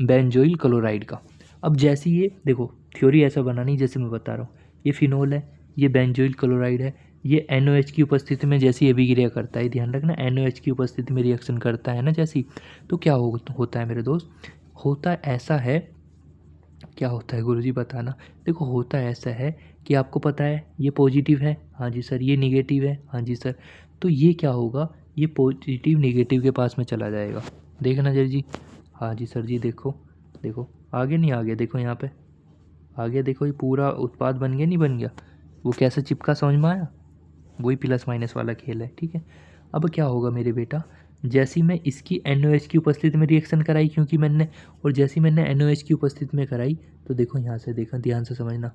बेंजोइल क्लोराइड का। अब जैसे ये देखो, थ्योरी ऐसा बनानी जैसे मैं बता रहा हूँ, ये फिनोल है, ये बेंजोइल क्लोराइड है, ये NOH की उपस्थिति में जैसी अभिक्रिया करता है, ध्यान रखना, NOH की उपस्थिति में रिएक्शन करता है ना जैसी, तो क्या होता है मेरे दोस्त, होता ऐसा है, क्या होता है गुरुजी बताना। देखो होता ऐसा है कि आपको पता है ये पॉजिटिव है, हाँ जी सर, ये निगेटिव है, हाँ जी सर, तो ये क्या होगा, ये पॉजिटिव निगेटिव के पास में चला जाएगा। देखना जर जी, हाँ जी सर जी, देखो देखो आगे नहीं आ गया, देखो यहाँ पे आ गया, देखो ये पूरा उत्पाद बन गया नहीं बन गया, वो कैसे चिपका, समझ में आया? वही प्लस माइनस वाला खेल है, ठीक है। अब क्या होगा मेरे बेटा, जैसी मैं इसकी NOH की उपस्थिति में रिएक्शन कराई, क्योंकि मैंने, और जैसी मैंने NOH की उपस्थिति में कराई, तो देखो यहाँ से, देखा ध्यान से समझना,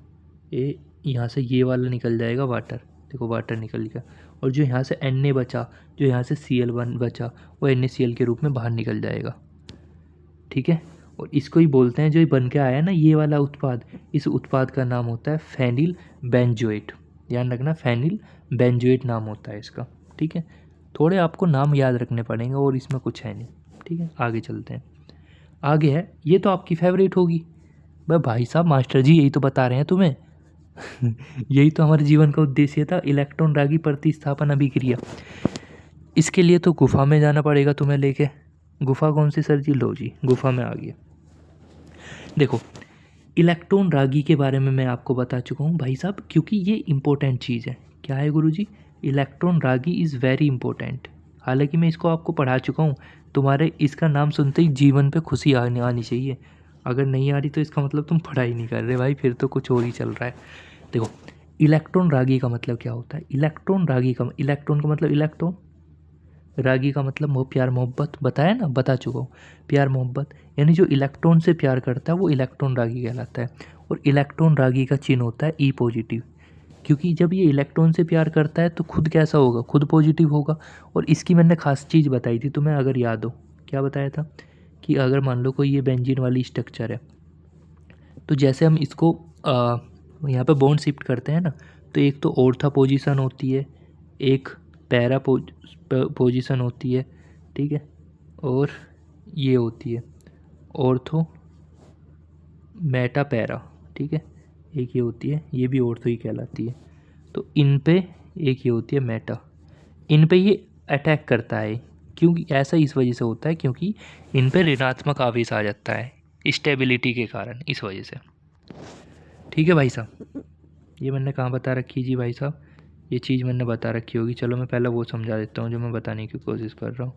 ये यहाँ से ये वाला निकल जाएगा वाटर, देखो वाटर निकल गया, और जो यहाँ से Na बचा, जो यहाँ से Cl1 बचा, वो NaCl के रूप में बाहर निकल जाएगा, ठीक है। और इसको ही बोलते हैं, जो बन के आया ना ये वाला उत्पाद, इस उत्पाद का नाम होता है फेनिल बेंजोएट। ध्यान रखना, फेनिल बेंजोएट नाम होता है इसका, ठीक है। थोड़े आपको नाम याद रखने पड़ेंगे, और इसमें कुछ है नहीं, ठीक है। आगे चलते हैं, आगे है, ये तो आपकी फेवरेट होगी भाई साहब, मास्टर जी यही तो बता रहे हैं तुम्हें यही तो हमारे जीवन का उद्देश्य था, इलेक्ट्रॉन रागी प्रतिस्थापन अभिक्रिया। इसके लिए तो गुफा में जाना पड़ेगा तुम्हें लेके। गुफा कौन सी सर जी? लो जी, गुफा में आ गया। देखो इलेक्ट्रॉन रागी के बारे में मैं आपको बता चुका हूँ भाई साहब, क्योंकि ये इम्पोर्टेंट चीज़ है। क्या है गुरुजी? इलेक्ट्रॉन रागी इज़ वेरी इंपॉर्टेंट। हालांकि मैं इसको आपको पढ़ा चुका हूँ, तुम्हारे इसका नाम सुनते ही जीवन पे खुशी आनी चाहिए। अगर नहीं आ रही तो इसका मतलब तुम पढ़ाई नहीं कर रहे भाई, फिर तो कुछ और ही चल रहा है। देखो इलेक्ट्रॉन रागी का मतलब क्या होता है? इलेक्ट्रॉन का मतलब इलेक्ट्रॉन, रागी का मतलब प्यार मोहब्बत, बताया ना, बता चुका हूँ, प्यार मोहब्बत, यानी जो इलेक्ट्रॉन से प्यार करता है वो इलेक्ट्रॉन रागी कहलाता है। और इलेक्ट्रॉन रागी का चिन्ह होता है E पॉजिटिव, क्योंकि जब ये इलेक्ट्रॉन से प्यार करता है तो खुद कैसा होगा, खुद पॉजिटिव होगा। और इसकी मैंने खास चीज़ बताई थी तुम्हें, अगर याद हो, क्या बताया था कि अगर मान लो कोई ये बेंजीन वाली स्ट्रक्चर है, तो जैसे हम इसको यहाँ पे बॉन्ड शिफ्ट करते हैं ना, तो एक तो ऑर्था पोजीशन होती है, एक पैरा पोजीशन होती है, ठीक है, और ये होती है ऑर्थो मेटा पैरा, ठीक है, एक ये होती है, ये भी ऑर्थो ही कहलाती है। तो इन पे एक ये होती है मेटा, इन पे ये अटैक करता है, क्योंकि ऐसा इस वजह से होता है क्योंकि इन पे ऋणात्मक आवेश आ जाता है स्टेबिलिटी के कारण, इस वजह से। ठीक है भाई साहब, ये मैंने कहाँ बता रखी जी भाई साहब, ये चीज़ मैंने बता रखी होगी। चलो मैं पहले वो समझा देता हूँ जो मैं बताने की कोशिश कर रहा हूँ।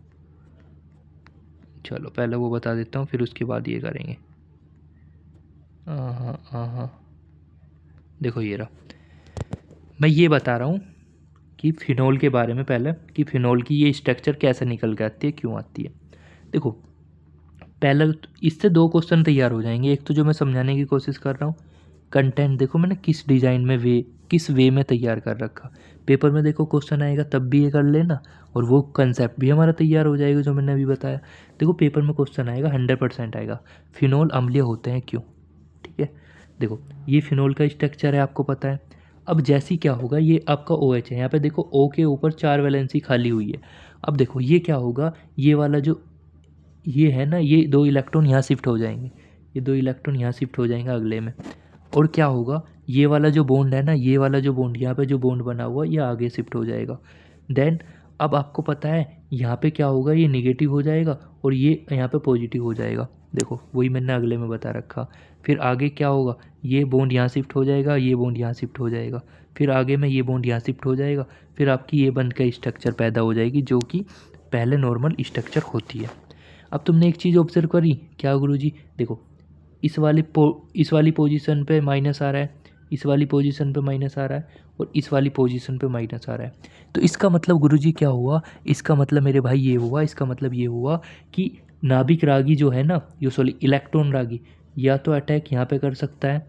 चलो पहले वो बता देता हूँ, फिर उसके बाद ये करेंगे। हाँ, देखो ये रहा, मैं ये बता रहा हूँ कि फिनोल के बारे में पहले, कि फिनोल की ये स्ट्रक्चर कैसे निकल के आती है, क्यों आती है। देखो पहले इससे 2 क्वेश्चन तैयार हो जाएंगे। एक तो जो मैं समझाने की कोशिश कर रहा हूँ कंटेंट, देखो मैंने किस डिज़ाइन में किस वे में तैयार कर रखा। पेपर में देखो क्वेश्चन आएगा तब भी ये कर लेना, और वो कंसेप्ट भी हमारा तैयार हो जाएगा जो मैंने अभी बताया। देखो पेपर में क्वेश्चन आएगा, 100% आएगा, फिनोल अम्लीय होते हैं क्यों, ठीक है। देखो ये फिनोल का स्ट्रक्चर है, आपको पता है। अब जैसी क्या होगा, ये आपका OH है, यहाँ पे देखो O के ऊपर 4 वैलेंसी खाली हुई है। अब देखो ये क्या होगा, ये वाला जो ये है ना, ये 2 इलेक्ट्रॉन यहाँ शिफ्ट हो जाएंगे, ये 2 इलेक्ट्रॉन यहाँ शिफ्ट हो जाएंगे अगले में। और क्या होगा, ये वाला जो बॉन्ड है ना, ये वाला जो बॉन्ड यहाँ पे जो बॉन्ड बना हुआ ये आगे शिफ्ट हो जाएगा। देन अब आपको पता है यहाँ पे क्या होगा, ये निगेटिव हो जाएगा और ये यहाँ पे पॉजिटिव हो जाएगा। देखो वही मैंने अगले में बता रखा। फिर आगे क्या होगा, ये बॉन्ड यहाँ शिफ्ट हो जाएगा, ये बॉन्ड यहाँ शिफ्ट हो जाएगा, फिर आगे में ये बॉन्ड यहाँ शिफ्ट हो जाएगा, फिर आपकी ये बंद का स्ट्रक्चर पैदा हो जाएगी जो कि पहले नॉर्मल स्ट्रक्चर होती है। अब तुमने एक चीज़ ऑब्जर्व करी क्या गुरुजी, देखो इस वाली पोजीशन पे माइनस आ रहा है, इस वाली पोजीशन पे माइनस आ रहा है और इस वाली पोजीशन पे माइनस आ रहा है। तो इसका मतलब गुरुजी क्या हुआ, इसका मतलब मेरे भाई ये हुआ, इसका मतलब ये हुआ कि नाभिक रागी जो है ना, ये सॉरी इलेक्ट्रॉन रागी, या तो अटैक यहाँ पे कर सकता है,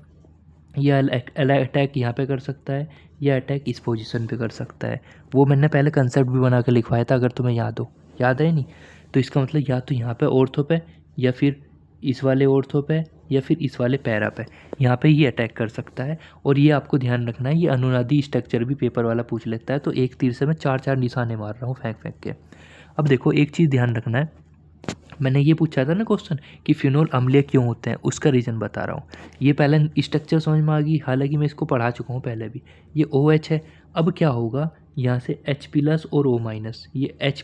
या अटैक यहाँ पे कर सकता है, या अटैक इस पोजीशन पे कर सकता है। वो मैंने पहले कंसेप्ट भी बना के लिखवाया था, अगर तुम्हें याद हो, याद है नहीं? तो इसका मतलब या तो यहाँ पे ऑर्थो पे, या फिर इस वाले ऑर्थो पे, या फिर इस वाले पैरा पे, यहाँ पे ये अटैक कर सकता है। और ये आपको ध्यान रखना है, ये अनुनादी स्ट्रक्चर भी पेपर वाला पूछ लेता है, तो एक तीर से मैं 4-4 निशाने मार रहा हूँ फेंक फेंक के। अब देखो एक चीज़ ध्यान रखना है, मैंने ये पूछा था ना क्वेश्चन कि फिनोल अम्लीय क्यों होते हैं, उसका रीज़न बता रहा हूँ। ये पहले स्ट्रक्चर समझ में आ गई, हालांकि मैं इसको पढ़ा चुका हूँ पहले भी। ये OH है, अब क्या होगा, यहाँ से H+ और O-, ये H+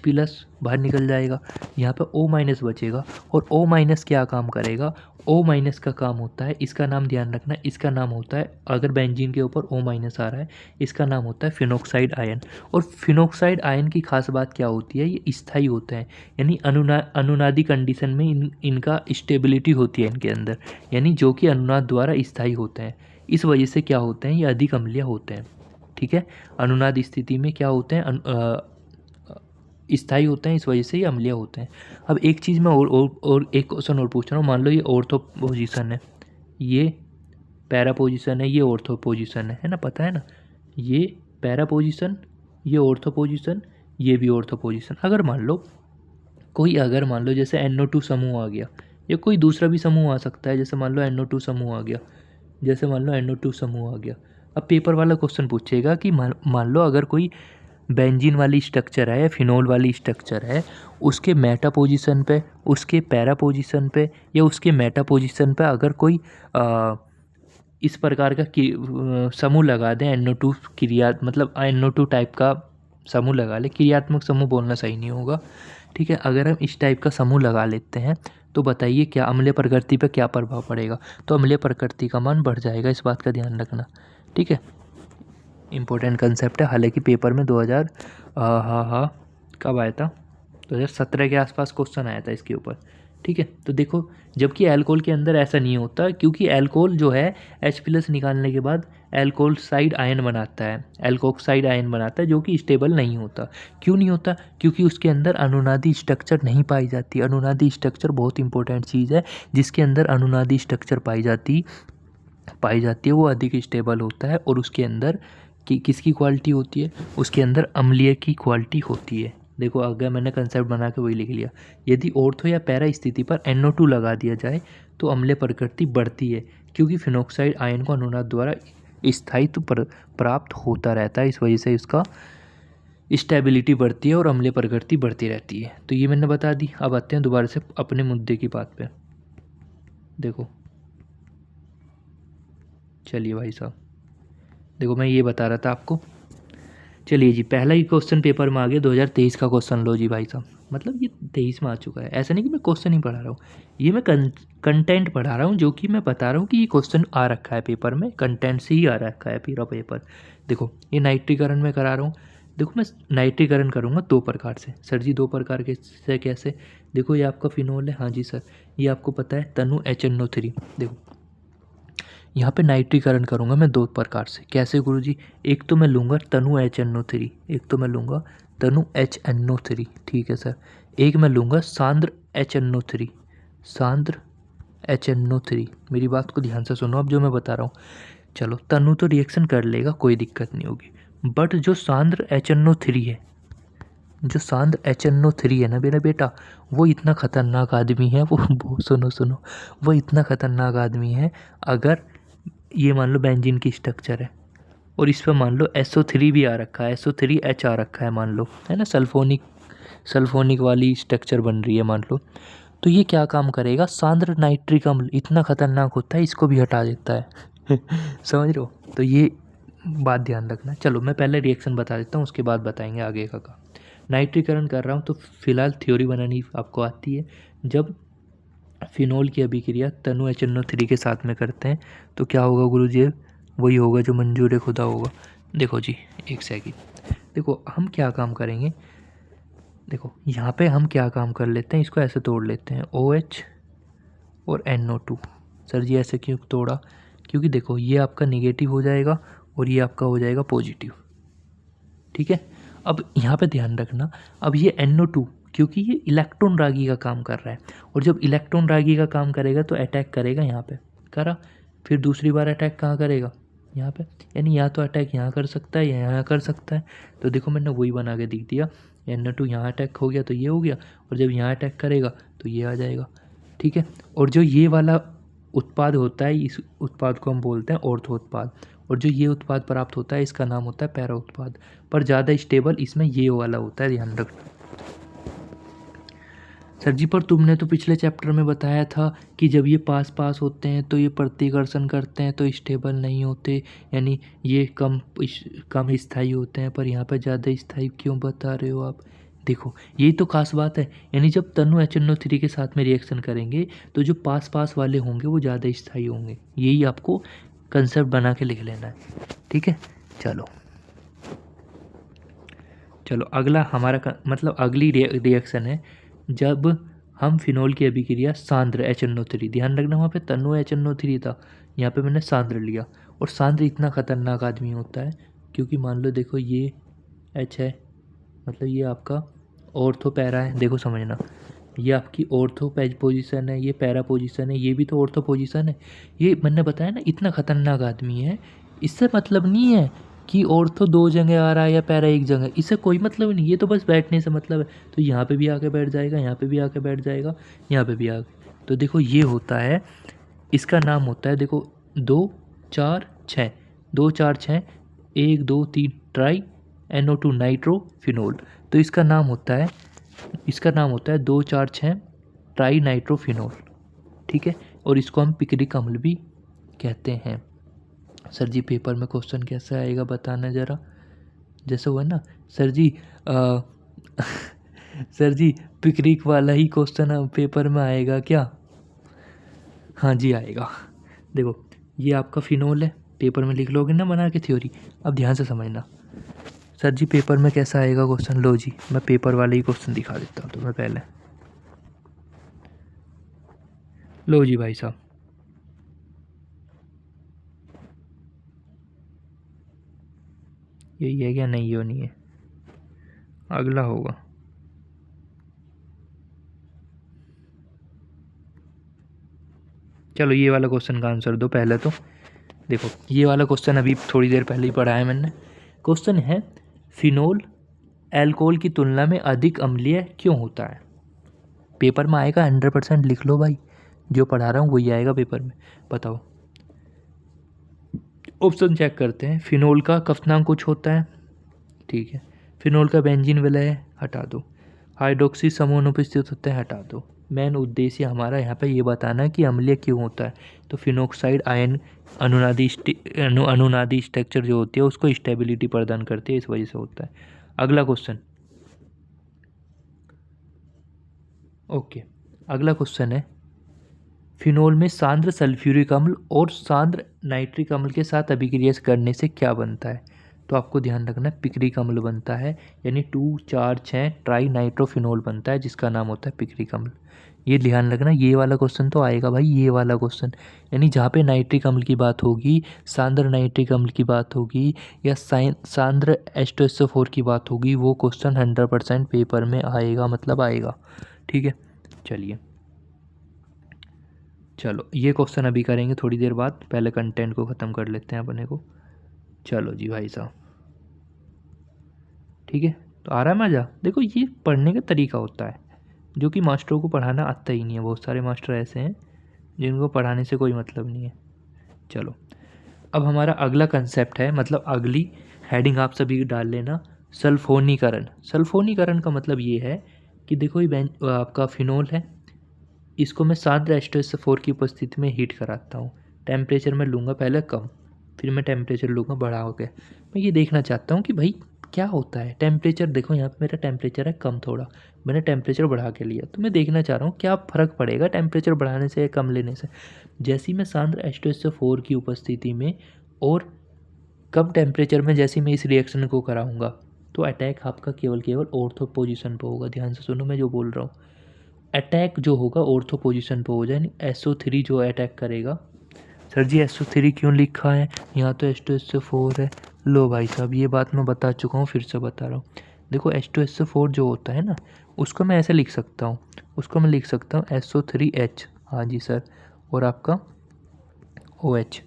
बाहर निकल जाएगा, यहाँ पे O- बचेगा। और O- क्या काम करेगा, O- का काम होता है, इसका नाम ध्यान रखना, इसका नाम होता है, अगर बेंजीन के ऊपर O- आ रहा है, इसका नाम होता है फिनोक्साइड आयन। और फिनोक्साइड आयन की खास बात क्या होती है, ये स्थायी होते हैं, यानी अनुनादी कंडीशन में इनका स्टेबिलिटी होती है इनके अंदर, यानी जो कि अनुनाद द्वारा स्थायी होते हैं। इस वजह से क्या होते हैं, ये अधिक अम्लीय होते हैं। ठीक है, अनुनाद स्थिति में क्या होते हैं, स्थायी होते हैं, इस वजह से ये अम्लीय होते हैं। अब एक चीज़ मैं और एक क्वेश्चन और पूछ रहा हूँ, मान लो ये ऑर्थो पोजीशन है, ये पैरा पोजीशन है, ये ऑर्थो पोजीशन है ना, पता है ना, ये पैरा पोजीशन, ये ऑर्थो पोजीशन, ये भी ऑर्थो पोजीशन। अगर मान लो जैसे NO2 समूह आ गया, या कोई दूसरा भी समूह आ सकता है, जैसे मान लो NO2 समूह आ गया, जैसे मान लो NO2 समूह आ गया। अब पेपर वाला क्वेश्चन पूछेगा कि मान लो अगर कोई बेंजीन वाली स्ट्रक्चर है या फिनोल वाली स्ट्रक्चर है, उसके मेटा पोजीशन पे, उसके पैरा पोजीशन पे, या उसके मेटा पोजीशन पे अगर कोई इस प्रकार का समूह लगा दें, NO2 क्रिया मतलब NO2 टाइप का समूह लगा ले, क्रियात्मक समूह बोलना सही नहीं होगा, ठीक है, अगर हम इस टाइप का समूह लगा लेते हैं तो बताइए क्या अम्लीय प्रकृति पे क्या प्रभाव पड़ेगा। तो अम्लीय प्रकृति का मान बढ़ जाएगा, इस बात का ध्यान रखना। ठीक है, इम्पोर्टेंट कंसेप्ट है, हालांकि पेपर में 2000 कब आया था, 2017 के आसपास क्वेश्चन आया था इसके ऊपर। ठीक है, तो देखो जबकि अल्कोहल के अंदर ऐसा नहीं होता, क्योंकि अल्कोहल जो है H+ निकालने के बाद अल्कोहल आयन बनाता है, अल्कोक्साइड आयन बनाता है, जो कि स्टेबल नहीं होता। क्यों नहीं होता, क्योंकि उसके अंदर अनुनादी स्ट्रक्चर नहीं पाई जाती। अनुनादी स्ट्रक्चर बहुत इंपॉर्टेंट चीज़ है, जिसके अंदर अनुनादी स्ट्रक्चर पाई जाती है वो अधिक स्टेबल होता है, और उसके अंदर किसकी क्वालिटी होती है, उसके अंदर अम्लीय की क्वालिटी होती है। देखो अगर मैंने कंसेप्ट बना के वही लिख लिया, यदि ऑर्थो या पैरा स्थिति पर NO2 लगा दिया जाए तो अम्लीय प्रकृति बढ़ती है, क्योंकि फिनोक्साइड आयन को अनुनाद द्वारा स्थायित्व प्राप्त होता रहता है, इस वजह से इसका स्टेबिलिटी बढ़ती है और अम्लीय प्रकृति बढ़ती रहती है। तो ये मैंने बता दी। अब आते हैं दोबारा से अपने मुद्दे की बात पे। देखो चलिए भाई साहब, देखो मैं ये बता रहा था आपको, चलिए जी, पहला ही क्वेश्चन पेपर में आ गया, 2023 का क्वेश्चन लो जी भाई साहब, मतलब ये 23 में आ चुका है। ऐसा नहीं कि मैं क्वेश्चन ही पढ़ा रहा हूँ, ये मैं कंटेंट पढ़ा रहा हूँ, जो कि मैं बता रहा हूँ कि ये क्वेश्चन आ रखा है पेपर में, कंटेंट से ही आ रखा है पूरा पेपर। देखो ये नाइट्रीकरण में करा रहा हूँ। देखो मैं नाइट्रीकरण करूँगा 2 प्रकार से। सर जी 2 प्रकार के से कैसे? देखो ये आपका फिनोल है, हाँ जी सर, ये आपको पता है तनु HNO3। देखो यहाँ पे नाइट्रीकरण करूँगा मैं 2 प्रकार से। कैसे गुरुजी? एक तो मैं लूँगा तनु HNO3, एक तो मैं लूँगा तनु HNO3, ठीक है सर। एक मैं लूँगा सांद्र HNO3, सांद्र HNO3। मेरी बात को ध्यान से सुनो अब जो मैं बता रहा हूँ। चलो तनु तो रिएक्शन कर लेगा, कोई दिक्कत नहीं होगी, बट जो सांद्र HNO3 है, जो सांद्र HNO3 है ना मेरा बेटा, वो इतना ख़तरनाक आदमी है, वो सुनो, वो इतना ख़तरनाक आदमी है। अगर ये मान लो बेंजीन की स्ट्रक्चर है और इस पर मान लो SO3 भी आ रखा है, SO3H आ रखा है मान लो, है ना, सल्फोनिक वाली स्ट्रक्चर बन रही है मान लो, तो ये क्या काम करेगा, सांद्र नाइट्रिक अम्ल इतना खतरनाक होता है, इसको भी हटा देता है समझ रहे हो। तो ये बात ध्यान रखना। चलो मैं पहले रिएक्शन बता देता हूँ, उसके बाद बताएंगे आगे का काम। नाइट्रीकरण कर रहा हूँ तो फिलहाल थ्योरी बनानी आपको आती है। जब फिनोल की अभिक्रिया तनु HNO3 के साथ में करते हैं तो क्या होगा गुरुजी, वही होगा जो मंजूर खुदा होगा। देखो जी एक सेकंड, देखो हम क्या काम करेंगे, देखो यहाँ पे हम क्या काम कर लेते हैं, इसको ऐसे तोड़ लेते हैं OH और NO2। सर जी ऐसे क्यों तोड़ा, क्योंकि देखो ये आपका नेगेटिव हो जाएगा और ये आपका हो जाएगा पॉजिटिव, ठीक है। अब यहाँ पे ध्यान रखना, अब ये NO2 क्योंकि ये इलेक्ट्रॉन रागी का काम कर रहा है, और जब इलेक्ट्रॉन रागी का काम करेगा तो अटैक करेगा यहाँ पे, करा, फिर दूसरी बार अटैक कहाँ करेगा, यहाँ पे, यानी या तो अटैक यहाँ कर सकता है या यहाँ कर सकता है। तो देखो मैंने वही बना के दिख दिया, NO2 यहाँ अटैक हो गया तो ये हो गया, और जब यहाँ अटैक करेगा तो ये आ जाएगा, ठीक है। और जो ये वाला उत्पाद होता है, इस उत्पाद को हम बोलते हैं ऑर्थो उत्पाद, और जो ये उत्पाद प्राप्त होता है इसका नाम होता है पैरा उत्पाद। पर ज़्यादा स्टेबल इसमें ये वाला होता है, ध्यान रखना। सर जी पर तुमने तो पिछले चैप्टर में बताया था कि जब ये पास पास होते हैं तो ये प्रतिकर्षण करते हैं तो स्टेबल नहीं होते, यानी ये कम स्थायी होते हैं, पर यहाँ पर ज़्यादा स्थायी क्यों बता रहे हो आप। देखो यही तो खास बात है, यानी जब तनु HNO3 के साथ में रिएक्शन करेंगे तो जो पास पास वाले होंगे वो ज़्यादा स्थायी होंगे, यही आपको कंसेप्ट बना के लिख लेना है, ठीक है। चलो चलो अगला हमारा मतलब अगली रिएक्शन है जब हम फिनोल की अभिक्रिया सांद्र HNO3, ध्यान रखना वहाँ पे तनु HNO3 था, यहाँ पे मैंने सांद्र लिया, और सांद्र इतना खतरनाक आदमी होता है क्योंकि मान लो देखो ये H है, मतलब ये आपका ऑर्थो पैरा है, देखो समझना, ये आपकी ऑर्थो पोजीशन है, ये पैरा पोजीशन है, ये भी तो ऑर्थो पोजीशन है। ये मैंने बताया ना इतना खतरनाक आदमी है, इससे मतलब नहीं है कि ऑर्थो 2 जगह आ रहा है या पैरा 1 जगह, इससे कोई मतलब नहीं, ये तो बस बैठने से मतलब है। तो यहाँ पे भी आके बैठ जाएगा, यहाँ पे भी आके बैठ जाएगा, यहाँ पे भी आके, तो देखो ये होता है, इसका नाम होता है देखो 2 4 6, 2 4 6, 1 2 3 ट्राई NO2 नाइट्रो फिनोल, तो इसका नाम होता है 2 4 6 ट्राई नाइट्रोफिनोल, ठीक है। और इसको हम पिक्रिक अम्ल भी कहते हैं। सर जी पेपर में क्वेश्चन कैसा आएगा बताना ज़रा, जैसे हुआ ना सर जी सर जी पिक्रिक वाला ही क्वेश्चन पेपर में आएगा क्या, हाँ जी आएगा। देखो ये आपका फिनोल है, पेपर में लिख लोगे ना बना के थ्योरी। अब ध्यान से समझना सर जी पेपर में कैसा आएगा क्वेश्चन, लो जी मैं पेपर वाले ही क्वेश्चन दिखा देता हूँ तुम्हें पहले, लो जी भाई साहब, यही है क्या, नहीं हो नहीं है, अगला होगा। चलो ये वाला क्वेश्चन का आंसर दो पहले तो। देखो ये वाला क्वेश्चन अभी थोड़ी देर पहले ही पढ़ा है मैंने। क्वेश्चन है फिनोल अल्कोहल की तुलना में अधिक अम्लीय क्यों होता है। पेपर में आएगा 100%, लिख लो भाई, जो पढ़ा रहा हूँ वही आएगा पेपर में, बताओ। ऑप्शन चेक करते हैं। फिनोल का कफनांक कुछ होता है, ठीक है। फिनोल का बेंजीन विलय है, हटा दो। हाइड्रोक्सी समूह अनुपस्थित होते हैं, हटा दो। मेन उद्देश्य हमारा यहाँ पे ये बताना है कि अम्लीय क्यों होता है। तो फिनोक्साइड आयन अनुनादी स्ट्रक्चर जो होती है उसको स्टेबिलिटी प्रदान करती है, इस वजह से होता है। अगला क्वेश्चन, ओके अगला क्वेश्चन है फिनोल में सांद्र सल्फ्यूरिक अम्ल और सांद्र नाइट्रिक अम्ल के साथ अभिक्रिया करने से क्या बनता है। तो आपको ध्यान रखना है पिक्रिक अम्ल बनता है, यानी 2 4 6 ट्राई नाइट्रोफिनोल बनता है जिसका नाम होता है पिक्रिक अम्ल। ये ध्यान रखना, ये वाला क्वेश्चन तो आएगा भाई, ये वाला क्वेश्चन, यानी जहाँ पे नाइट्रिक अम्ल की बात होगी, सांद्र नाइट्रिक अम्ल की बात होगी या सांद्र H2SO4 की बात होगी, वो क्वेश्चन 100% पेपर में आएगा, मतलब आएगा, ठीक है। चलिए चलो ये क्वेश्चन अभी करेंगे थोड़ी देर बाद, पहले कंटेंट को ख़त्म कर लेते हैं अपने को। चलो जी भाई साहब, ठीक है। तो आ रहा है मज़ा। देखो ये पढ़ने का तरीका होता है जो कि मास्टरों को पढ़ाना आता ही नहीं है, बहुत सारे मास्टर ऐसे हैं जिनको पढ़ाने से कोई मतलब नहीं है। चलो अब हमारा अगला कंसेप्ट है, मतलब अगली हेडिंग आप सभी डाल लेना, सल्फोनीकरण। सल्फोनीकरण का मतलब ये है कि देखो ये आपका फिनोल है, इसको मैं शांत H2SO4 की उपस्थिति में हीट कराता हूँ। टेम्परेचर मैं लूँगा पहले कम, फिर मैं टेम्परेचर लूँगा बढ़ा के। मैं ये देखना चाहता हूँ कि भाई क्या होता है। टेम्परेचर देखो यहाँ पे मेरा टेम्परेचर है कम थोड़ा, मैंने टेम्परेचर बढ़ा के लिया, तो मैं देखना चाह रहा हूँ क्या फ़र्क पड़ेगा टेम्परेचर बढ़ाने से या कम लेने से। जैसे ही मैं सांद्र H2SO4 की उपस्थिति में और कम टेम्परेचर में जैसे ही मैं इस रिएक्शन को कराऊंगा, तो अटैक आपका केवल ऑर्थो पोजीशन पर होगा। ध्यान से सुनो मैं जो बोल रहा हूँ। अटैक जो होगा ऑर्थो पोजीशन पर हो जाए, SO3 जो अटैक करेगा। सर जी SO3 क्यों लिखा है, यहाँ तो H2SO4 है। लो भाई साहब ये बात मैं बता चुका हूँ, फिर से बता रहा हूँ। देखो H2SO4 जो होता है ना, उसको मैं ऐसे लिख सकता हूँ, उसको मैं लिख सकता हूँ SO3H। हाँ जी सर। और आपका OH।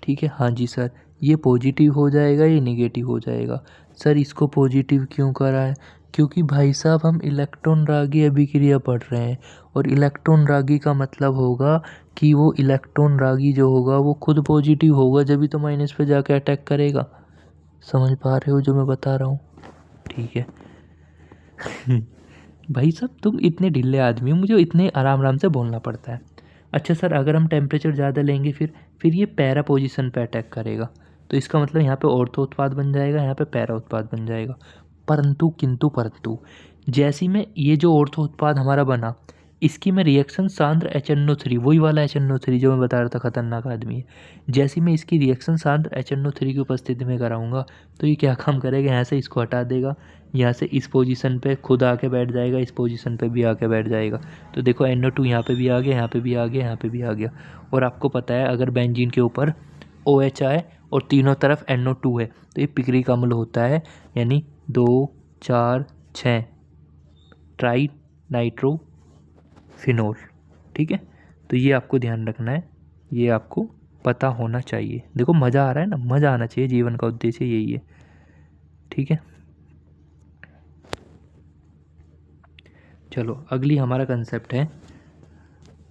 ठीक है, हाँ जी सर। ये पॉजिटिव हो जाएगा, ये नेगेटिव हो जाएगा। सर इसको पॉजिटिव क्यों करा है, क्योंकि भाई साहब हम इलेक्ट्रॉन रागी अभिक्रिया पढ़ रहे हैं, और इलेक्ट्रॉन रागी का मतलब होगा कि वो इलेक्ट्रॉन रागी जो होगा वो खुद पॉजिटिव होगा, जब भी तो माइनस पे जाके अटैक करेगा। समझ पा रहे हो जो मैं बता रहा हूँ? ठीक है। भाई साहब तुम इतने ढीले आदमी हो, मुझे इतने आराम आराम से बोलना पड़ता है। अच्छा सर अगर हम टेम्परेचर ज़्यादा लेंगे फिर ये पैरा पोजीशन पे अटैक करेगा, तो इसका मतलब यहाँ पे ऑर्थो उत्पाद बन जाएगा, यहाँ पे पैरा उत्पाद बन जाएगा। परंतु जैसे ही मैं ये जो ऑर्थो उत्पाद हमारा बना, इसकी मैं रिएक्शन सांद्र HNO3, वही वाला HNO3 जो मैं बता रहा था खतरनाक आदमी है, जैसे ही मैं इसकी रिएक्शन सांद्र HNO3 की उपस्थिति में कराऊंगा, तो ये क्या काम करेगा, यहाँ से इसको हटा देगा, यहाँ से इस पोजीशन पे खुद आके बैठ जाएगा, इस पोजीशन पे भी आके बैठ जाएगा। तो देखो NO2 यहाँ पे भी आ गया, यहाँ पे भी आ गया, यहाँ पे भी आ गया। और आपको पता है अगर बेंजीन के ऊपर OH आए और तीनों तरफ NO2 है, तो ये पिक्रिक अम्ल होता है, यानी 2 4 6 ट्राई नाइट्रो फिनोल। ठीक है, तो ये आपको ध्यान रखना है, ये आपको पता होना चाहिए। देखो मज़ा आ रहा है ना, मज़ा आना चाहिए, जीवन का उद्देश्य यही है। ठीक है, चलो अगली हमारा कंसेप्ट है,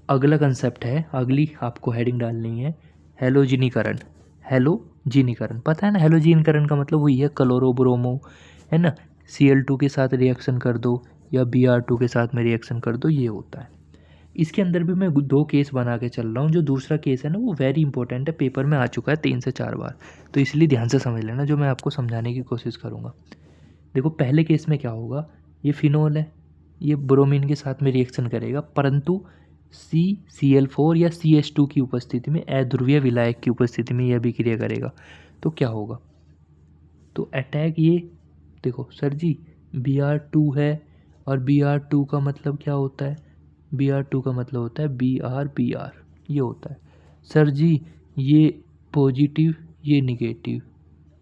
अगला कंसेप्ट है, अगली आपको हेडिंग डालनी है हेलोजिनीकरण। हेलोजिनीकरण पता है ना, हेलोजिनीकरण का मतलब वही है क्लोरो ब्रोमो, है ना, Cl2 के साथ रिएक्शन कर दो या Br2 के साथ में रिएक्शन कर दो, ये होता है। इसके अंदर भी मैं 2 केस बना के चल रहा हूँ। जो दूसरा केस है ना वो वेरी इंपॉर्टेंट है, पेपर में आ चुका है 3 से 4 बार, तो इसलिए ध्यान से समझ लेना जो मैं आपको समझाने की कोशिश करूँगा। देखो पहले केस में क्या होगा, ये फिनोल है, ये ब्रोमीन के साथ में रिएक्शन करेगा, परंतु CCl4 या CH2 की उपस्थिति में, अध्रुवीय विलायक की उपस्थिति में यह अभिक्रिया करेगा। तो क्या होगा, तो अटैक ये देखो सर जी Br2 है, और Br2 का मतलब क्या होता है, Br2 का मतलब होता है Br ये होता है। सर जी ये पॉजिटिव ये निगेटिव,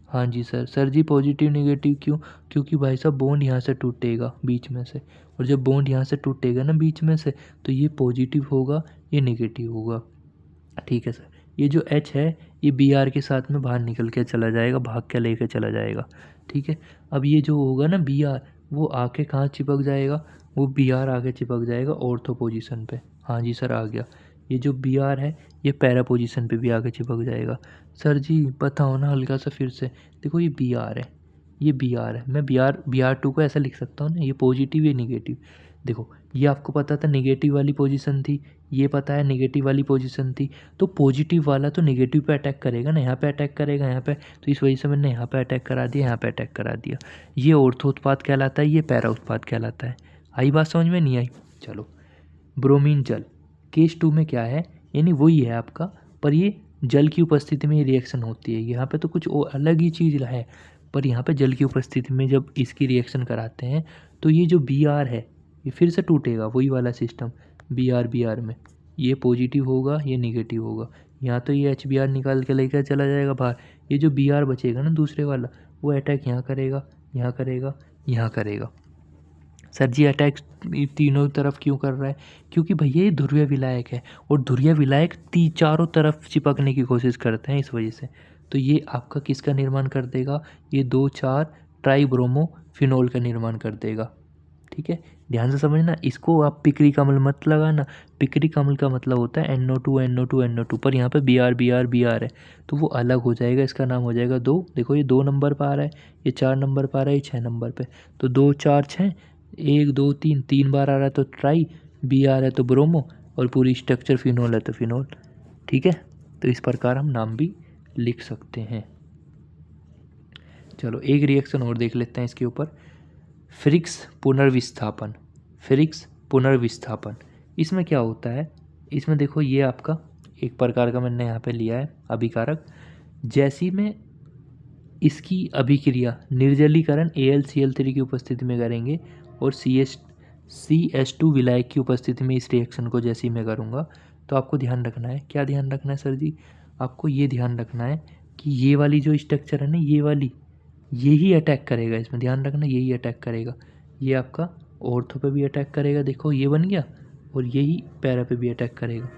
हाँ जी सर। सर जी पॉजिटिव निगेटिव क्यों, क्योंकि भाई साहब बॉन्ड यहाँ से टूटेगा बीच में से, और जब बॉन्ड यहाँ से टूटेगा ना बीच में से, तो ये पॉजिटिव होगा ये निगेटिव होगा। ठीक है सर, ये जो H है ये Br के साथ में बाहर निकल के चला जाएगा, भाग के लेके चला जाएगा। ठीक है, अब ये जो होगा ना Br, वो आके कहाँ चिपक जाएगा, वो Br आके चिपक जाएगा ऑर्थो पोजीशन पे। हाँ जी सर आ गया। ये जो Br है ये पैरा पोजीशन पे भी आके चिपक जाएगा। सर जी बताओ ना हल्का सा फिर से। देखो ये Br है, ये Br है, मैं Br2 को ऐसा लिख सकता हूँ ना, ये पॉजिटिव ये निगेटिव। देखो ये आपको पता था नेगेटिव वाली पोजीशन थी, ये पता है नेगेटिव वाली पोजीशन थी, तो पॉजिटिव वाला तो नेगेटिव पे अटैक करेगा ना, यहाँ पे अटैक करेगा यहाँ पे, तो इस वजह से मैंने यहाँ पे अटैक करा दिया, यहाँ पे अटैक करा दिया। ये ऑर्थो उत्पाद कहलाता है, ये पैरा उत्पाद कहलाता है। आई बात समझ में, नहीं आई? चलो ब्रोमीन जल, केस 2 में क्या है, यानी वही है आपका, पर ये जल की उपस्थिति में ये रिएक्शन होती है। यहाँ पे तो कुछ अलग ही चीज़ है, पर यहाँ पे जल की उपस्थिति में जब इसकी रिएक्शन कराते हैं, तो ये जो Br है ये फिर से टूटेगा, वही वाला सिस्टम Br में, ये पॉजिटिव होगा ये निगेटिव होगा। यहाँ तो ये HBr निकाल के लेकर चला जाएगा बाहर, ये जो Br बचेगा ना दूसरे वाला, वो अटैक यहाँ करेगा, यहाँ करेगा, यहाँ करेगा। सर जी अटैक तीनों तरफ क्यों कर रहा है, क्योंकि भैया ये ध्रुवीय विलायक है, और ध्रुवीय विलायक चारों तरफ चिपकने की कोशिश करते हैं, इस वजह से। तो ये आपका किसका निर्माण कर देगा, ये 2,4 ट्राइब्रोमो फिनोल का निर्माण कर देगा। ठीक है, ध्यान से समझना, इसको आप पिक्रिक अम्ल मत लगाना। पिक्रिक अम्ल का मतलब होता है NO2 पर यहाँ पे Br है, तो वो अलग हो जाएगा, इसका नाम हो जाएगा 2। देखो ये 2 नंबर पर आ रहा है, ये 4 नंबर पर आ रहा है, ये 6 नंबर पे, तो 2 4 6, 1 2 3 3 बार आ रहा है, तो ट्राई Br है तो ब्रोमो, और पूरी स्ट्रक्चर फिनोल है तो फिनोल। ठीक है, तो इस प्रकार हम नाम भी लिख सकते हैं। चलो एक रिएक्शन और देख लेते हैं इसके ऊपर, फ्रिक्स पुनर्विस्थापन। फ्रिक्स पुनर्विस्थापन, इसमें क्या होता है, इसमें देखो ये आपका एक प्रकार का मैंने यहाँ पे लिया है अभिकारक। जैसी में इसकी अभिक्रिया निर्जलीकरण AlCl3 की उपस्थिति में करेंगे और CH2 विलायक की उपस्थिति में इस रिएक्शन को जैसे ही मैं करूँगा, तो आपको ध्यान रखना है, क्या ध्यान रखना है सर जी, आपको ये ध्यान रखना है कि ये वाली जो स्ट्रक्चर है ना, ये वाली यही अटैक करेगा, इसमें ध्यान रखना, यही अटैक करेगा। ये आपका ऑर्थो पे भी अटैक करेगा, देखो ये बन गया, और यही पैरा पे भी अटैक करेगा।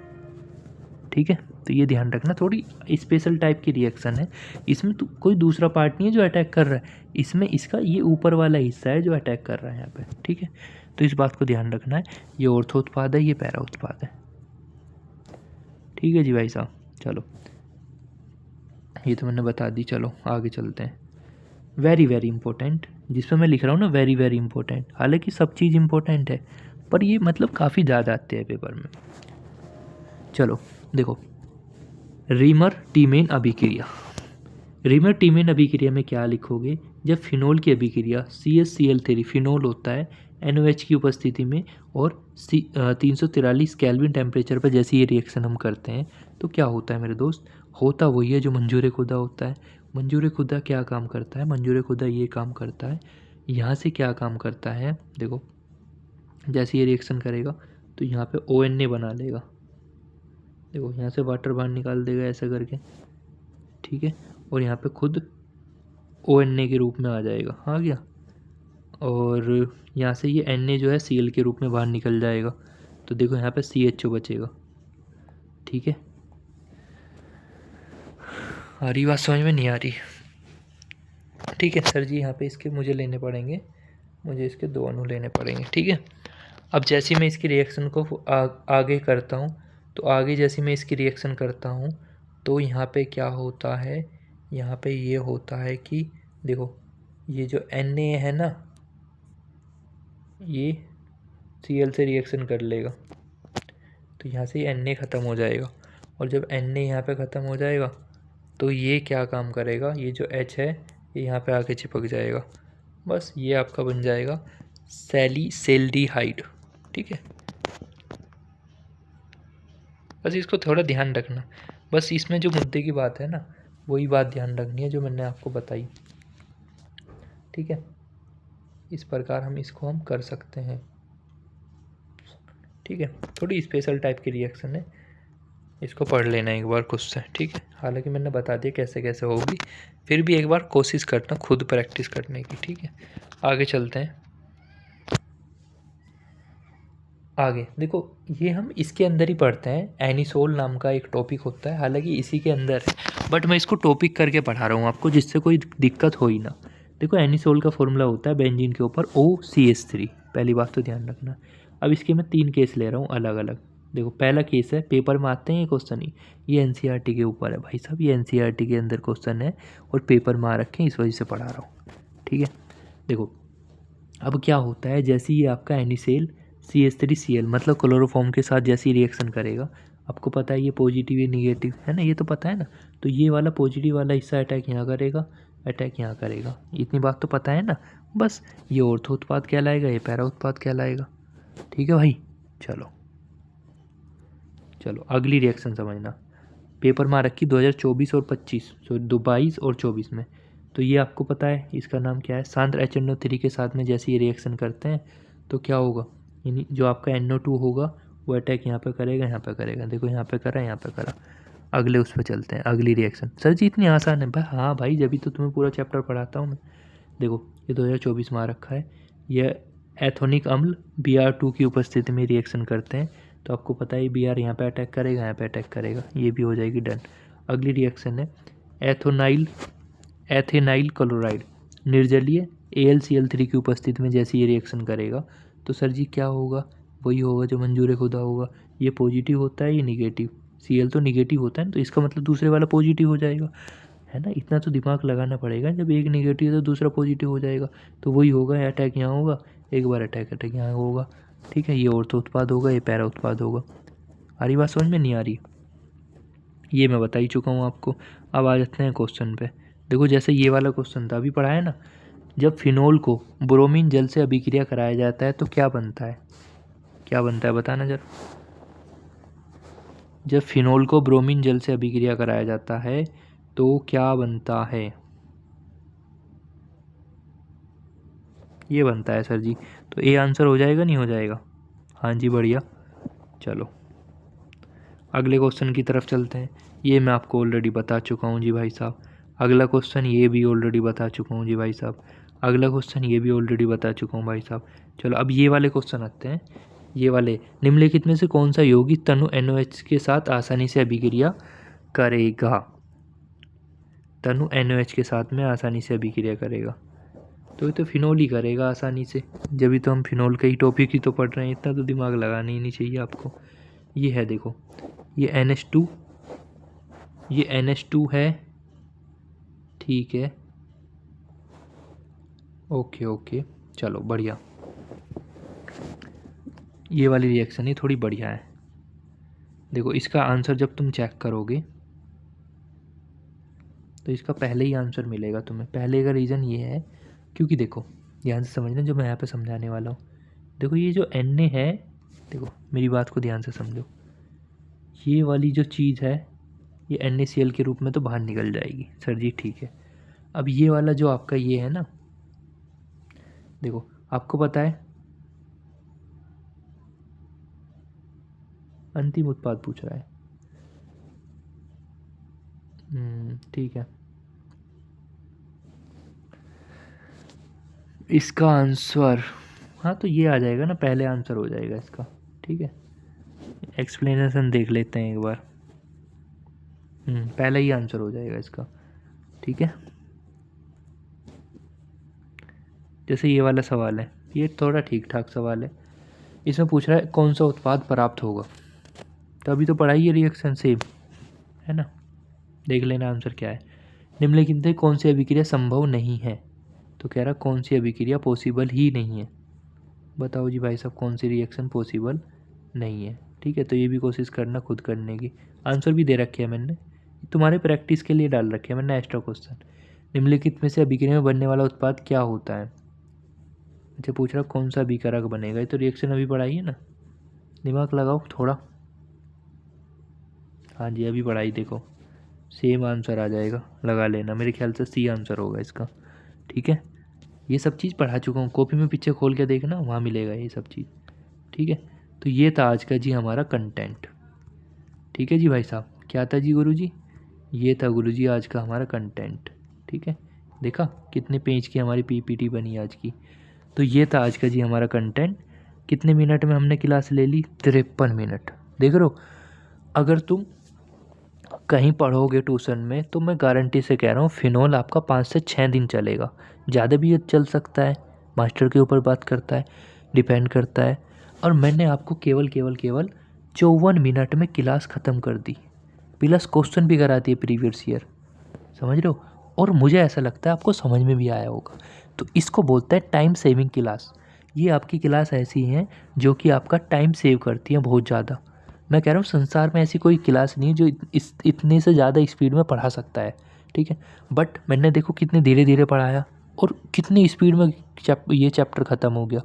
ठीक है, तो ये ध्यान रखना, थोड़ी स्पेशल टाइप की रिएक्शन है। इसमें तो कोई दूसरा पार्ट नहीं है जो अटैक कर रहा है, इसमें इसका ये ऊपर वाला हिस्सा है जो अटैक कर रहा है यहाँ पे। ठीक है, तो इस बात को ध्यान रखना है, ये ऑर्थो उत्पाद है, ये पैरा उत्पाद है। ठीक है जी भाई साहब, चलो ये तो मैंने बता दी। चलो आगे चलते हैं। वेरी वेरी इंपॉर्टेंट, जिसमें मैं लिख रहा हूँ ना वेरी वेरी इंपॉर्टेंट, हालांकि सब चीज़ इंपॉर्टेंट है, पर ये मतलब काफ़ी ज़्यादा आते हैं पेपर में। चलो देखो, रीमर टीमेन अभिक्रिया। रीमर टीमेन अभिक्रिया में क्या लिखोगे, जब फिनोल की अभिक्रिया CHCl3 फिनोल होता है NOH की उपस्थिति में, और 343 केल्विन टेम्परेचर पर जैसे ये रिएक्शन हम करते हैं, तो क्या होता है मेरे दोस्त, होता वही है जो मंजूर खुदा होता है। मंजूर खुदा क्या काम करता है, मंजूर खुदा ये काम करता है, यहाँ से क्या काम करता है, देखो जैसे ये रिएक्शन करेगा तो यहाँ पे ONA बना लेगा, देखो यहाँ से वाटर बाहर निकाल देगा ऐसा करके। ठीक है, और यहाँ पे खुद ONA के रूप में आ जाएगा, आ गया, और यहाँ से ये Na जो है Cl के रूप में बाहर निकल जाएगा, तो देखो यहाँ पे CHO बचेगा। ठीक है, आ रही बात समझ में, नहीं आ रही? ठीक है सर जी, यहाँ पे इसके मुझे लेने पड़ेंगे, मुझे इसके 2 अणु लेने पड़ेंगे। ठीक है, अब जैसे मैं इसकी रिएक्शन को आगे करता हूँ, तो आगे जैसे मैं इसकी रिएक्शन करता हूँ, तो यहाँ पे क्या होता है, यहाँ पे ये होता है कि देखो ये जो Na है ना, ये Cl से रिएक्शन कर लेगा, तो यहाँ से ये Na ख़त्म हो जाएगा, और जब Na यहाँ पे ख़त्म हो जाएगा तो ये क्या काम करेगा, ये जो H है ये यहाँ पे आके चिपक जाएगा, बस ये आपका बन जाएगा सैलिसैल्डिहाइड। ठीक है, बस इसको थोड़ा ध्यान रखना, बस इसमें जो मुद्दे की बात है ना, वही बात ध्यान रखनी है जो मैंने आपको बताई। ठीक है, इस प्रकार हम इसको हम कर सकते हैं। ठीक है, थोड़ी स्पेशल टाइप की रिएक्शन है, इसको पढ़ लेना एक बार खुद से। ठीक है, हालांकि मैंने बता दिया कैसे कैसे होगी, फिर भी एक बार कोशिश करना खुद प्रैक्टिस करने की। ठीक है, आगे चलते हैं। आगे देखो, ये हम इसके अंदर ही पढ़ते हैं, एनिसोल नाम का एक टॉपिक होता है, हालांकि इसी के अंदर है, बट मैं इसको टॉपिक करके पढ़ा रहा हूँ आपको, जिससे कोई दिक्कत हो ही ना। देखो एनिसोल का फॉर्मूला होता है बेंजीन के ऊपर OCH3, पहली बात तो ध्यान रखना। अब इसके मैं 3 केस ले रहा हूँ अलग अलग। देखो पहला केस है, पेपर में आते हैं ये क्वेश्चन ही, ये NCERT के ऊपर है भाई साहब, ये NCERT के अंदर क्वेश्चन है और पेपर में आ रखे हैं, इस वजह से पढ़ा रहा हूँ। ठीक है, देखो अब क्या होता है, जैसे ये आपका एनिसेल CH3Cl मतलब क्लोरोफॉर्म के साथ जैसी रिएक्शन करेगा, आपको पता है ये पॉजिटिव ये निगेटिव है ना, ये तो पता है ना, तो ये वाला पॉजिटिव वाला हिस्सा अटैक यहाँ करेगा, अटैक यहाँ करेगा, इतनी बात तो पता है ना। बस ये ऑर्थो उत्पाद कहलाएगा, ये पैरा उत्पाद कहलाएगा। ठीक है भाई, चलो चलो अगली रिएक्शन समझना, पेपर में आ रखी 2024 और 25, सो 22 और 24 में, तो ये आपको पता है इसका नाम क्या है, सांद्र HNO3 के साथ में जैसे ये रिएक्शन करते हैं तो क्या होगा, यानी जो आपका NO2 होगा वो अटैक यहाँ पे करेगा, यहाँ पे करेगा, देखो यहाँ पे करा, यहाँ पे करा। अगले उस पर चलते हैं, अगली रिएक्शन। सर जी इतनी आसान है भाई, हाँ भाई जब भी तो तुम्हें पूरा चैप्टर पढ़ाता हूँ मैं। देखो ये 2024 में आ रखा है, ये एथोनिक अम्ल Br2 की उपस्थिति में रिएक्शन करते हैं, तो आपको पता है Br यहाँ पे अटैक करेगा, यहाँ पे अटैक करेगा, ये भी हो जाएगी डन। अगली रिएक्शन है एथेनाइल क्लोराइड निर्जलीय AlCl3 की उपस्थिति में जैसे ये रिएक्शन करेगा, तो सर जी क्या होगा, वही होगा जो मंजूर खुदा होगा, ये पॉजिटिव होता है, ये निगेटिव, Cl तो निगेटिव होता है ना, तो इसका मतलब दूसरे वाला पॉजिटिव हो जाएगा, है ना, इतना तो दिमाग लगाना पड़ेगा, जब एक निगेटिव है तो दूसरा पॉजिटिव हो जाएगा, तो वही होगा, अटैक यहाँ होगा, एक बार अटैक यहाँ होगा, ठीक है, ये ऑर्थो उत्पाद होगा, ये पैरा उत्पाद होगा। आ रही बात समझ में? नहीं आ रही? ये मैं बता ही चुका हूँ आपको। अब आ जाते हैं क्वेश्चन पे। देखो जैसे ये वाला क्वेश्चन था, अभी पढ़ा है ना, जब फिनोल को ब्रोमीन जल से अभिक्रिया कराया जाता है तो क्या बनता है? क्या बनता है बताना जरा। जब फिनोल को ब्रोमीन जल से अभिक्रिया कराया जाता है तो क्या बनता है? ये बनता है सर जी। तो ए आंसर हो जाएगा, नहीं हो जाएगा? हाँ जी, बढ़िया। चलो अगले क्वेश्चन की तरफ चलते हैं। ये मैं आपको ऑलरेडी बता चुका हूँ जी भाई साहब। अगला क्वेश्चन ये भी ऑलरेडी बता चुका हूँ जी भाई साहब। अगला क्वेश्चन ये भी ऑलरेडी बता चुका हूँ भाई साहब। चलो अब ये वाले क्वेश्चन आते हैं। ये वाले, निम्नलिखित में से कौन सा यौगिक तनु NOH के साथ आसानी से अभिक्रिया करेगा? तनु NOH के साथ में आसानी से अभिक्रिया करेगा तो ये तो फिनोल ही करेगा आसानी से। जब भी तो हम फिनोल का ही टॉपिक ही तो पढ़ रहे हैं, इतना तो दिमाग लगाना ही नहीं चाहिए आपको। ये है देखो, ये NH2, ये NH2 है, ठीक है, ओके ओके, चलो बढ़िया। ये वाली रिएक्शन ही थोड़ी बढ़िया है। देखो इसका आंसर जब तुम चेक करोगे तो इसका पहले ही आंसर मिलेगा तुम्हें। पहले का रीज़न ये है क्योंकि देखो ध्यान से समझना जो मैं यहाँ पे समझाने वाला हूँ। देखो ये जो Na है, देखो मेरी बात को ध्यान से समझो, ये वाली जो चीज़ है ये NaCl के रूप में तो बाहर निकल जाएगी सर जी, ठीक है। अब ये वाला जो आपका ये है ना, देखो आपको पता है अंतिम उत्पाद पूछ रहा है, ठीक है। इसका आंसर, हाँ तो ये आ जाएगा ना, पहले आंसर हो जाएगा इसका, ठीक है। एक्सप्लेनेशन देख लेते हैं एक बार। पहला ही आंसर हो जाएगा इसका, ठीक है। जैसे ये वाला सवाल है, ये थोड़ा ठीक ठाक सवाल है। इसमें पूछ रहा है कौन सा उत्पाद प्राप्त होगा, तो अभी तो पढ़ाई है रिएक्शन सेम है ना। देख लेना आंसर क्या है। निम्नलिखित में कौन सी अभिक्रिया संभव नहीं है? तो कह रहा कौन सी अभिक्रिया पॉसिबल ही नहीं है। बताओ जी भाई साहब, कौन सी रिएक्शन पॉसिबल नहीं है? ठीक है, तो ये भी कोशिश करना खुद करने की। आंसर भी दे रखे है मैंने, तुम्हारे प्रैक्टिस के लिए डाल रखे हैं मैंने एक्स्ट्रा क्वेश्चन। निम्नलिखित में से अभिक्रिया में बनने वाला उत्पाद क्या होता है? अच्छा पूछ रहा कौन सा अभिकारक बनेगा, ये तो रिएक्शन अभी पढ़ाई है ना, दिमाग लगाओ थोड़ा। हाँ जी अभी पढ़ाई, देखो सेम आंसर आ जाएगा, लगा लेना। मेरे ख्याल से सी आंसर होगा इसका, ठीक है। ये सब चीज़ पढ़ा चुका हूँ, कॉपी में पीछे खोल के देखना, वहाँ मिलेगा ये सब चीज़, ठीक है। तो ये था आज का जी हमारा कंटेंट, ठीक है जी भाई साहब। क्या था जी गुरुजी? ये था गुरुजी आज का हमारा कंटेंट, ठीक है। देखा कितने पेज की हमारी PPT बनी आज की। तो ये था आज का जी हमारा कंटेंट। कितने मिनट में हमने क्लास ले ली? 53 मिनट। देख रहे हो, अगर तुम कहीं पढ़ोगे ट्यूशन में तो मैं गारंटी से कह रहा हूँ फिनोल आपका 5 से 6 दिन चलेगा, ज़्यादा भी ये चल सकता है, मास्टर के ऊपर बात करता है, डिपेंड करता है। और मैंने आपको केवल 54 मिनट में क्लास ख़त्म कर दी, प्लस क्वेश्चन भी कराती है प्रीवियस ईयर, समझ रहे हो। और मुझे ऐसा लगता है आपको समझ में भी आया होगा। तो इसको बोलते हैं टाइम सेविंग क्लास। ये आपकी क्लास ऐसी हैं जो कि आपका टाइम सेव करती हैं बहुत ज़्यादा। मैं कह रहा हूँ संसार में ऐसी कोई क्लास नहीं है जो इतने से ज़्यादा स्पीड में पढ़ा सकता है, ठीक है। बट मैंने देखो कितने धीरे धीरे पढ़ाया और कितनी स्पीड में ये चैप्टर ख़त्म हो गया,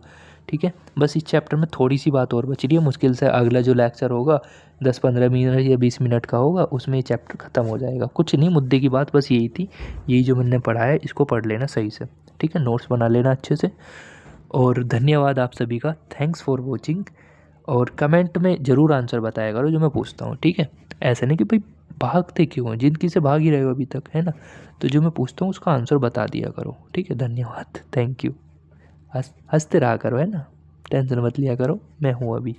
ठीक है। बस इस चैप्टर में थोड़ी सी बात और बच रही है, मुश्किल से अगला जो लेक्चर होगा 10-15 मिनट या 20 मिनट का होगा, उसमें ये चैप्टर ख़त्म हो जाएगा। कुछ नहीं, मुद्दे की बात बस यही थी। यही जो मैंने पढ़ाया है इसको पढ़ लेना सही से, ठीक है, नोट्स बना लेना अच्छे से। और धन्यवाद आप सभी का, थैंक्स फॉर वॉचिंग। और कमेंट में ज़रूर आंसर बताया करो जो मैं पूछता हूँ, ठीक है। ऐसा नहीं कि भाई भागते क्यों हैं, जिंदगी से भाग ही रहे हो अभी तक, है ना। तो जो मैं पूछता हूँ उसका आंसर बता दिया करो, ठीक है। धन्यवाद, थैंक यू। हंसते रहा करो, है ना, टेंशन मत लिया करो, मैं हूँ अभी।